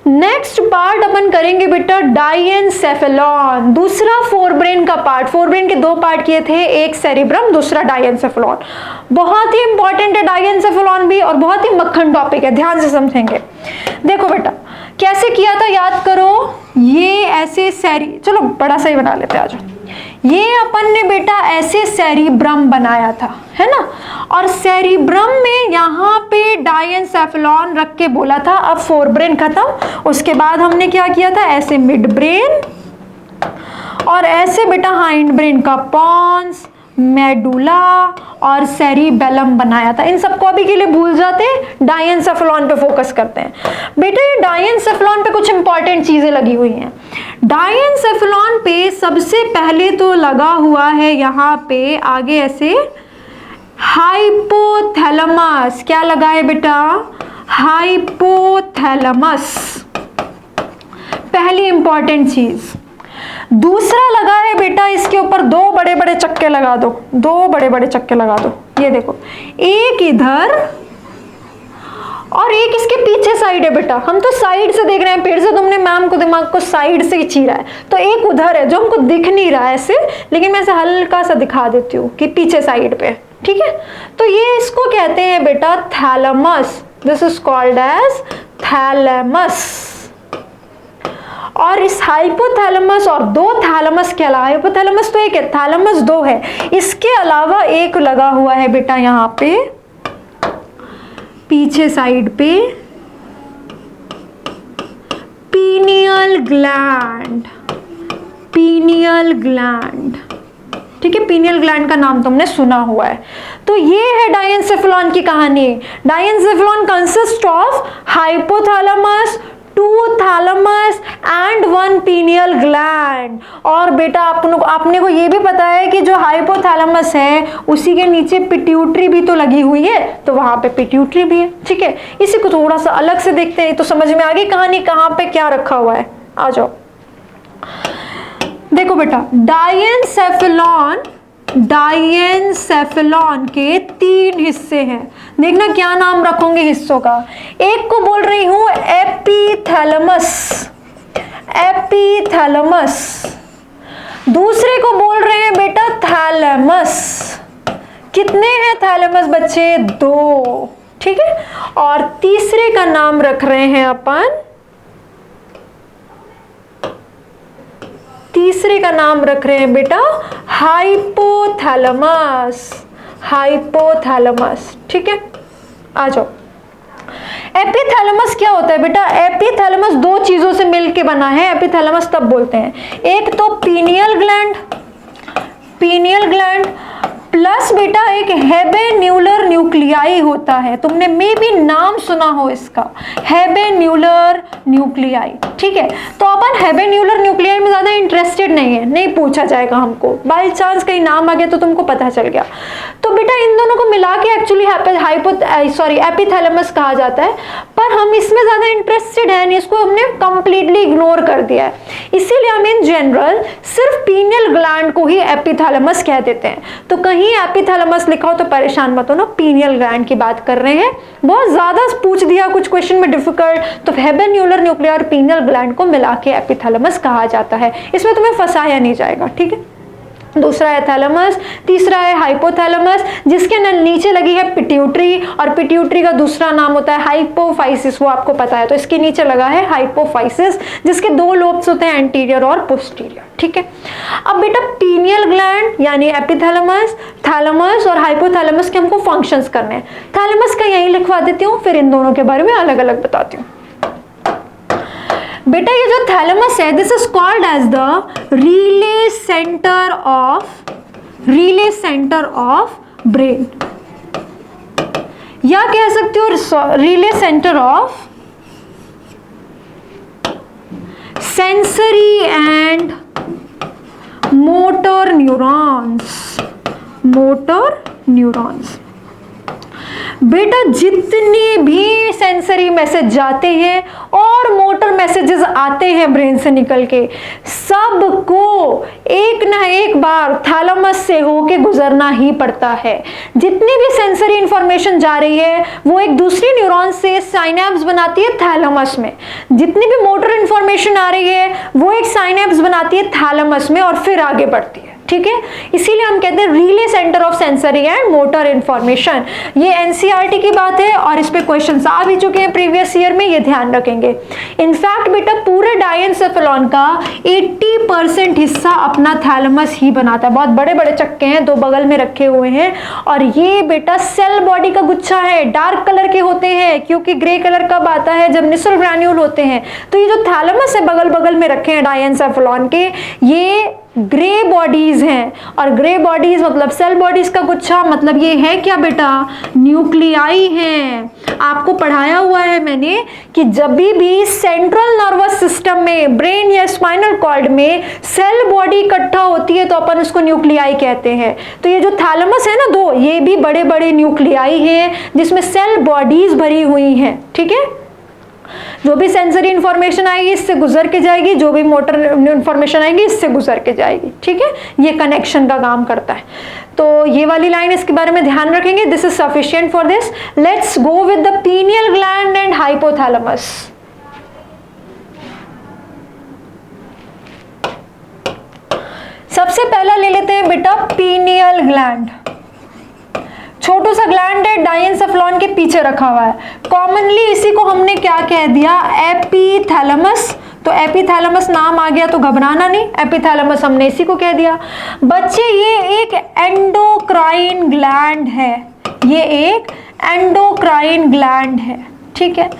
Next part अपन करेंगे बेटा डाइएनसेफेलॉन, दूसरा फोरब्रेन का पार्ट। फोरब्रेन के 2 पार्ट किए थे, एक सेरिब्रम, दूसरा डाइएनसेफेलॉन। बहुत ही इंपॉर्टेंट है डाइएनसेफेलॉन भी, और बहुत ही मक्खन टॉपिक है, ध्यान से समझेंगे। देखो बेटा कैसे किया था याद करो, ये ऐसे चलो बड़ा सही बना लेते हैं, आ जाओ। ये अपन ने बेटा ऐसे सेरिब्रम बनाया था, है ना, और सेरिब्रम में यहाँ पे डाइएनसेफेलॉन रख के बोला था अब फोरब्रेन खत्म। उसके बाद हमने क्या किया था, ऐसे मिड ब्रेन और ऐसे बेटा हाइंड ब्रेन का पॉन्स, मेडुला और सेरिबेलम बनाया था। इन सबको अभी के लिए भूल जाते हैं, डाइएनसेफेलॉन पे फोकस करते हैं। बेटा ये डाइएनसेफेलॉन पे कुछ इंपॉर्टेंट चीजें लगी हुई हैं। डाइएनसेफेलॉन पे सबसे पहले तो लगा हुआ है यहाँ पे आगे ऐसे हाइपोथैलेमस। क्या लगा है बेटा? हाइपोथैलेमस, पहली इंपॉर्टेंट चीज। दूसरा लगा है बेटा इसके ऊपर 2 बड़े बड़े चक्के लगा दो, 2 बड़े बड़े चक्के लगा दो। ये देखो, एक इधर और एक इसके पीछे साइड है बेटा, हम तो साइड से देख रहे हैं, फिर से तुमने मैम को दिमाग को साइड से ही चीरा है, तो एक उधर है जो हमको दिख नहीं रहा है ऐसे, लेकिन मैं ऐसे हल्का सा दिखा देती हूँ कि पीछे साइड पे, ठीक है। तो ये इसको कहते हैं बेटा thalamus, this is called as thalamus. और इस हाइपोथैलेमस और दो थैलेमस के अलावा, हाइपोथैलेमस तो एक है, थैलेमस दो है, इसके अलावा एक लगा हुआ है बेटा यहाँ पे पीछे साइड पे, पीनियल ग्लैंड, पीनियल ग्लैंड, ठीक है। पीनियल ग्लैंड का नाम तुमने सुना हुआ है। तो ये है डायेनसेफेलॉन की कहानी। Diencephalon consist of hypothalamus, 2 thalamus and 1 pineal gland. और बेटा आपने को ये भी पता है कि जो हाइपोथैलेमस है उसी के नीचे पिट्यूटरी भी तो लगी हुई है, तो वहां पे पिट्यूटरी भी है, ठीक है। इसी को थोड़ा सा अलग से देखते हैं तो समझ में आ गई कहानी कहाँ पे क्या रखा हुआ है। आ जाओ, देखो बेटा, डायेनसेफेलॉन के 3 हिस्से हैं। देखना क्या नाम रखोगे हिस्सों का। एक को बोल रही हूं एपिथैलेमस, एपिथैलेमस। दूसरे को बोल रहे हैं बेटा थैलेमस। कितने हैं थैलेमस बच्चे? 2, ठीक है। और तीसरे का नाम रख रहे हैं अपन, तीसरे का नाम रख रहे हैं बेटा हाइपोथैलेमस, हाइपोथैलेमस, ठीक है। आ जाओ, एपिथैलेमस क्या होता है बेटा? एपिथैलेमस 2 चीजों से मिलके बना है, एपिथैलेमस तब बोलते हैं। एक तो pineal gland, pineal gland plus बेटा एक हेबेन्यूलर न्यूक्लियाई होता है, तुमने मे भी नाम सुना हो इसका, हेबेन्यूलर न्यूक्लियाई, ठीक है। तो अपन हेबेन्यूलर न्यूक्लियाई में ज्यादा इंटरेस्टेड नहीं है, नहीं पूछा जाएगा हमको, बाय चांस कहीं नाम आ गया तो तुमको पता चल गया। तो बेटा इन दोनों को मिला के एक्चुअली एपिथैलेमस कहा जाता है, पर हम इसमें ज्यादा इंटरेस्टेड है नहीं, इसको हमने कंप्लीटली इग्नोर कर दिया है। इसीलिए हम इन जनरल सिर्फ पीनियल ग्लैंड को ही एपिथैलेमस कह देते हैं। तो कहीं एपिथैलेमस लिखा हो तो परेशान मत हो ना, पीनियल ग्लैंड की बात कर रहे हैं। बहुत ज्यादा पूछ दिया कुछ क्वेश्चन में डिफिकल्ट, तो हेबेन्यूलर न्यूक्लियाई और पीनियल ग्लैंड को मिला के एपिथैलेमस कहा जाता है, इसमें तुम्हें फंसाया नहीं जाएगा, ठीक है। दूसरा है थैलेमस, तीसरा है हाइपोथैलेमस, जिसके नीचे लगी है पिट्यूटरी, और पिट्यूटरी का दूसरा नाम होता है हाइपोफाइसिस, वो आपको पता है। तो इसके नीचे लगा है हाइपोफाइसिस, जिसके 2 लोब्स होते हैं, एंटीरियर और पोस्टीरियर, ठीक है। अब बेटा पीनियल ग्लैंड यानी एपिथैलेमस, थैलेमस और हाइपोथैलेमस के हमको फंक्शंस करने हैं। थैलेमस का यहीं लिखवा देती हूँ, फिर इन दोनों के बारे में अलग अलग बताती हूँ। बेटा ये जो थैलेमस है, this is called as the relay centre of brain, या कह सकते हो relay centre of sensory and motor neurons, motor neurons. बेटा जितने भी सेंसरी मैसेज जाते हैं और मोटर मैसेजेस आते हैं ब्रेन से निकल के, सबको एक ना एक बार थैलेमस से होके गुजरना ही पड़ता है। जितनी भी सेंसरी इंफॉर्मेशन जा रही है वो एक दूसरी न्यूरॉन से साइनेप्स बनाती है थैलेमस में, जितनी भी मोटर इंफॉर्मेशन आ रही है वो एक साइनेप्स बनाती है थैलेमस में और फिर आगे बढ़ती है, ठीक है। इसीलिए हम कहते हैं relay centre of sensory and motor information. ये एनसीईआरटी की बात है और इस पे क्वेश्चंस आ भी चुके हैं प्रीवियस ईयर में, ये ध्यान रखेंगे। इनफैक्ट बेटा पूरे डायेनसेफेलॉन का 80% हिस्सा अपना थैलेमस ही बनाता है। बहुत बड़े बड़े चक्के हैं, 2 बगल में रखे हुए हैं, और ये बेटा सेल बॉडी का गुच्छा है, डार्क कलर के होते हैं, क्योंकि ग्रे कलर कब आता है? जब निसल ग्रैन्यूल होते हैं। तो ये जो थैलेमस है बगल बगल में रखे हैं डायेनसेफेलॉन के, ये ग्रे बॉडीज हैं, और ग्रे बॉडीज मतलब सेल बॉडीज का गुच्छा, मतलब ये है क्या बेटा? न्यूक्लियाई हैं। आपको पढ़ाया हुआ है मैंने कि जब भी सेंट्रल नर्वस सिस्टम में, ब्रेन या स्पाइनल कॉर्ड में सेल बॉडी इकट्ठा होती है तो अपन उसको न्यूक्लियाई कहते हैं। तो ये जो थैलेमस है ना 2, ये भी बड़े बड़े न्यूक्लियाई हैं जिसमें सेल बॉडीज भरी हुई हैं, ठीक है। जो भी सेंसरी इंफॉर्मेशन आएगी इससे गुजर के जाएगी, जो भी मोटर इंफॉर्मेशन आएगी इससे गुजर के जाएगी, ठीक है, ये कनेक्शन का काम करता है। तो ये वाली लाइन इसके बारे में ध्यान रखेंगे, this is sufficient for this. Let's go with the pineal gland and hypothalamus. सबसे पहला ले लेते हैं बेटा पीनियल ग्लैंड। छोटू सा ग्लैंड है, डाइएन्सेफलॉन के पीछे रखा हुआ है। कॉमनली इसी को हमने क्या कह दिया, एपीथैलेमस। तो एपीथैलेमस नाम आ गया तो घबराना नहीं, एपीथैलेमस हमने इसी को कह दिया। बच्चे ये एक एंडोक्राइन ग्लैंड है, ये एक एंडोक्राइन ग्लैंड है, ठीक है।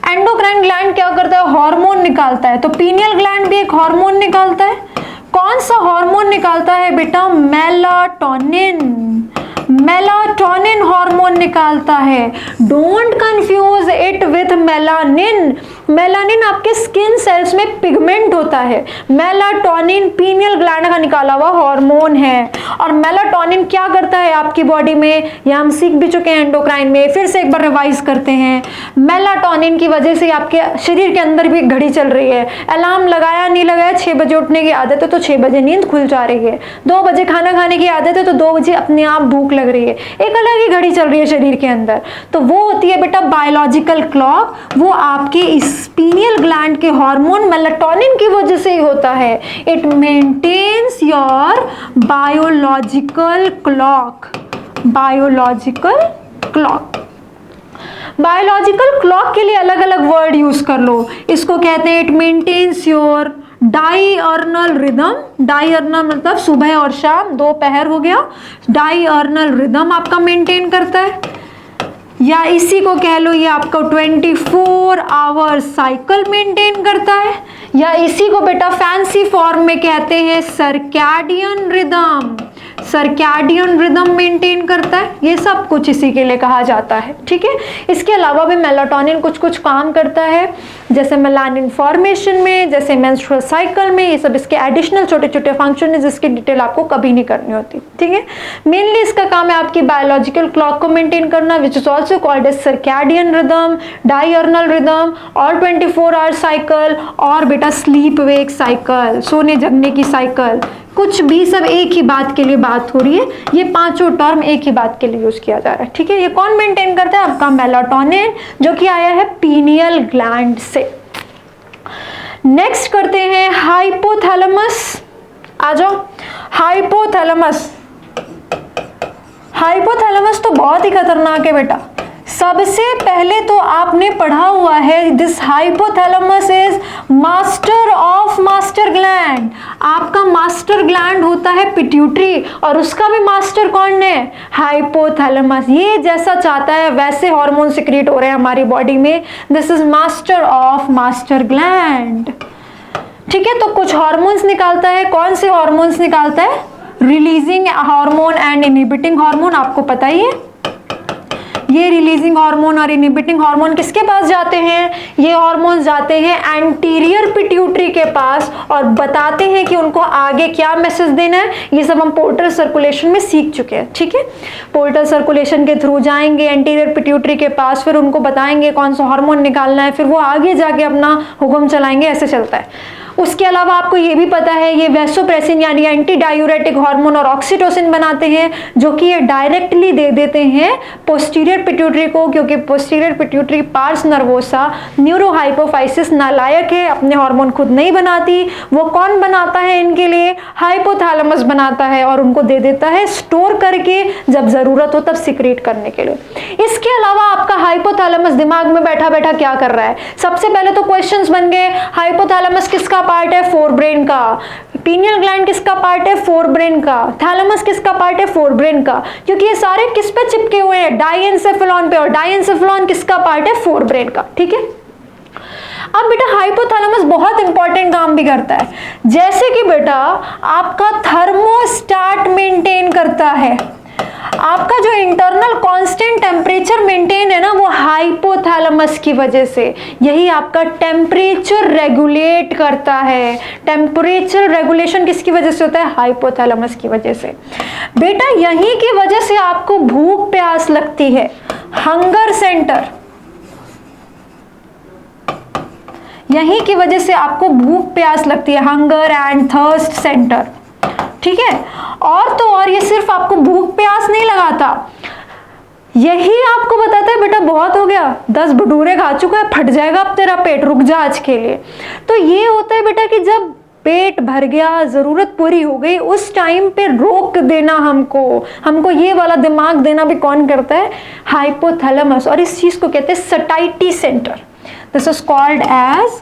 एंडोक्राइन ग्लैंड क्या करता है, हार्मोन निकालता है। तो पीनियल ग्लैंड भी एक हार्मोन निकालता है। कौन सा हार्मोन निकालता है बेटा, मेलाटोनिन। मेलाटोनिन हार्मोन निकालता है। Don't confuse it with melanin. Melanin आपके स्किन सेल्स में पिगमेंट होता है, मेलाटोनिन पीनियल ग्लैंड का निकाला हुआ हार्मोन है। और मेलाटोनिन क्या करता है आपकी बॉडी में, ये हम सीख भी चुके हैं एंडोक्राइन में, फिर से एक बार रिवाइज करते हैं। मेलाटोनिन की वजह से आपके शरीर के अंदर भी घड़ी चल रही है। अलार्म लगाया नहीं लगाया, 6 बजे उठने की आदत है तो 6 बजे नींद खुल जा रही है। 2 बजे खाना खाने की आदत है तो 2 बजे अपने आप भूख लग रही है। एक अलग ही घड़ी चल रही है शरीर के अंदर। तो वो होती है बेटा बायोलॉजिकल क्लॉक, वो आपके इस पीनियल ग्लैंड के हार्मोन मेलाटोनिन की वजह से ही होता है। It maintains your biological clock. Biological clock, biological clock के लिए अलग अलग वर्ड यूज कर लो। इसको कहते हैं it maintains your diurnal rhythm. Diurnal मतलब सुबह और शाम, दोपहर हो गया। डायर्नल रिदम आपका मेंटेन करता है, या इसी को कह लो ये आपका 24 आवर साइकिल मेंटेन करता है, या इसी को बेटा फैंसी फॉर्म में कहते हैं circadian rhythm. Circadian rhythm maintain करता है। ये सब कुछ इसी के लिए कहा जाता है, ठीक है। इसके अलावा भी मेलाटोनिन कुछ कुछ काम करता है, जैसे मेलानिन फॉर्मेशन में, जैसे मेंस्ट्रुअल साइकिल में। ये सब इसके एडिशनल छोटे छोटे फंक्शन है जिसकी डिटेल आपको कभी नहीं करनी होती, ठीक है। मेनली इसका काम है आपकी बायोलॉजिकल क्लॉक को मेंटेन करना, which is also called as circadian rhythm, diurnal rhythm और 24 आवर साइकिल, और बेटा स्लीप वेक साइकिल, सोने जगने की साइकिल। कुछ भी सब एक ही बात के लिए बात हो रही है, ये पांचों टर्म एक ही बात के लिए यूज किया जा रहा है, ठीक है। ये कौन मेंटेन करता है, आपका मेलाटोनिन, जो कि आया है पीनियल ग्लैंड से। नेक्स्ट करते हैं हाइपोथैलेमस। आ जाओ, हाइपोथैलेमस। हाइपोथैलेमस तो बहुत ही खतरनाक है बेटा। सबसे पहले तो आपने पढ़ा हुआ है this hypothalamus is master of master gland. आपका मास्टर ग्लैंड होता है पिट्यूटरी, और उसका भी मास्टर कौन है, हाइपोथैलेमस। ये जैसा चाहता है वैसे हार्मोन सिक्रीट हो रहे हैं हमारी बॉडी में। This is master of master gland, ठीक है। तो कुछ हार्मोन्स निकालता है। कौन से हार्मोन्स निकालता है, releasing hormone and inhibiting hormone, आपको पता ही है। ये रिलीजिंग हार्मोन और इनहिबिटिंग हार्मोन किसके पास जाते हैं, ये हार्मोन्स जाते हैं एंटीरियर पिट्यूटरी के पास, और बताते हैं कि उनको आगे क्या मैसेज देना है। ये सब हम पोर्टल सर्कुलेशन में सीख चुके हैं, ठीक है। पोर्टल सर्कुलेशन के थ्रू जाएंगे एंटीरियर पिट्यूटरी के पास, फिर उनको बताएंगे कौन सा हार्मोन निकालना है, फिर वो आगे जाके अपना हुक्म चलाएंगे, ऐसे चलता है। उसके अलावा आपको ये भी पता है ये वैसोप्रेसिन यानी एंटी डायूरेटिक हार्मोन और ऑक्सीटोसिन बनाते हैं, जो कि ये डायरेक्टली दे देते हैं पोस्टीरियर पिट्यूटरी को, क्योंकि posterior pituitary pars nervosa neurohypophysis नालायक है, अपने हार्मोन खुद नहीं बनाती। वो कौन बनाता है इनके लिए, हाइपोथैलेमस बनाता है, और उनको दे देता है स्टोर करके, जब जरूरत हो तब सिक्रीट करने के लिए। इसके अलावा आपका हाइपोथैलेमस दिमाग में बैठा बैठा क्या कर रहा है, सबसे पहले तो क्वेश्चंस बन गए, हाइपोथैलेमस किसका पार्ट है, फोरब्रेन का। पीनियल ग्लैंड किसका पार्ट है, फोरब्रेन का। थैलेमस किसका पार्ट है, फोरब्रेन का, क्योंकि ये सारे किस पे चिपके हुए हैं, डाइएन्सेफेलॉन पे, और डाइएन्सेफेलॉन किसका पार्ट है, फोरब्रेन का, ठीक है। अब बेटा हाइपोथैलेमस बहुत इंपॉर्टेंट काम भी करता है, जैसे कि बेटा आपका थर्मोस्टेट मेंटेन करता है। आपका जो इंटरनल कांस्टेंट टेम्परेचर मेंटेन है ना, वो हाइपोथैलेमस की वजह से। यही आपका टेम्परेचर रेगुलेट करता है। टेम्परेचर रेगुलेशन किसकी वजह से होता है, हाइपोथैलेमस की वजह से। बेटा यही की वजह से आपको भूख प्यास लगती है, हंगर सेंटर। यहीं की वजह से आपको भूख प्यास लगती है, हंगर एंड थर्स्ट सेंटर, ठीक है। और तो और ये सिर्फ आपको भूख प्यास नहीं लगाता, यही आपको बताता है बेटा बहुत हो गया, 10 भटूरे खा चुका है, फट जाएगा अब तेरा पेट, रुक जा आज के लिए। तो ये होता है बेटा कि जब पेट भर गया, जरूरत पूरी हो गई, उस टाइम पे रोक देना हमको ये वाला दिमाग देना भी कौन करता है? हाइपोथैलेमस। और इस चीज को कहते हैं satiety centre. This is called as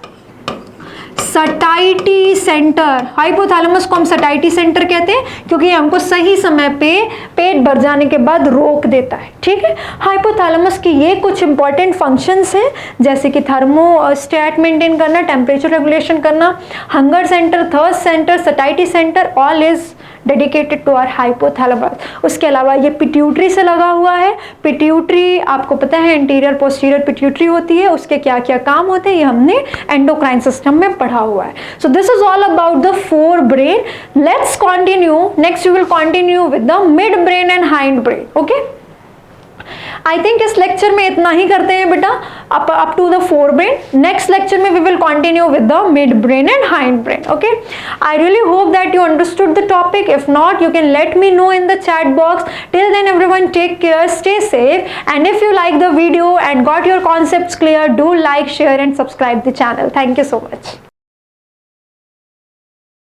satiety centre. Hypothalamus को हम सटाइटी सेंटर कहते हैं क्योंकि हमको सही समय पे पेट भर जाने के बाद रोक देता है, ठीक है। हाइपोथैलेमस की ये कुछ इंपॉर्टेंट फंक्शंस हैं, जैसे कि थर्मोस्टेट मेंटेन करना, टेम्परेचर रेगुलेशन करना। Hunger centre, thirst centre, satiety centre, all is dedicated to our hypothalamus. उसके अलावा ये पिट्यूटरी से लगा हुआ है। पिट्यूटरी आपको पता है एंटीरियर पोस्टीरियर पिट्यूटरी होती है, उसके क्या क्या काम होते हैं ये हमने एंडोक्राइन सिस्टम में पढ़ा हुआ है। So this is all about the fore brain. Let's continue, next we will continue with the mid brain and hind brain. Okay, I think इस लेक्चर में इतना ही करते हैं बेटा, up to the fore brain. Next lecture में we will continue with the mid brain and hind brain. Okay, I really hope that you understood the topic. If not, you can let me know in the chat box. Till then, everyone take care, stay safe, and if you like the video and got your concepts clear, do like, share and subscribe the channel. Thank you so much.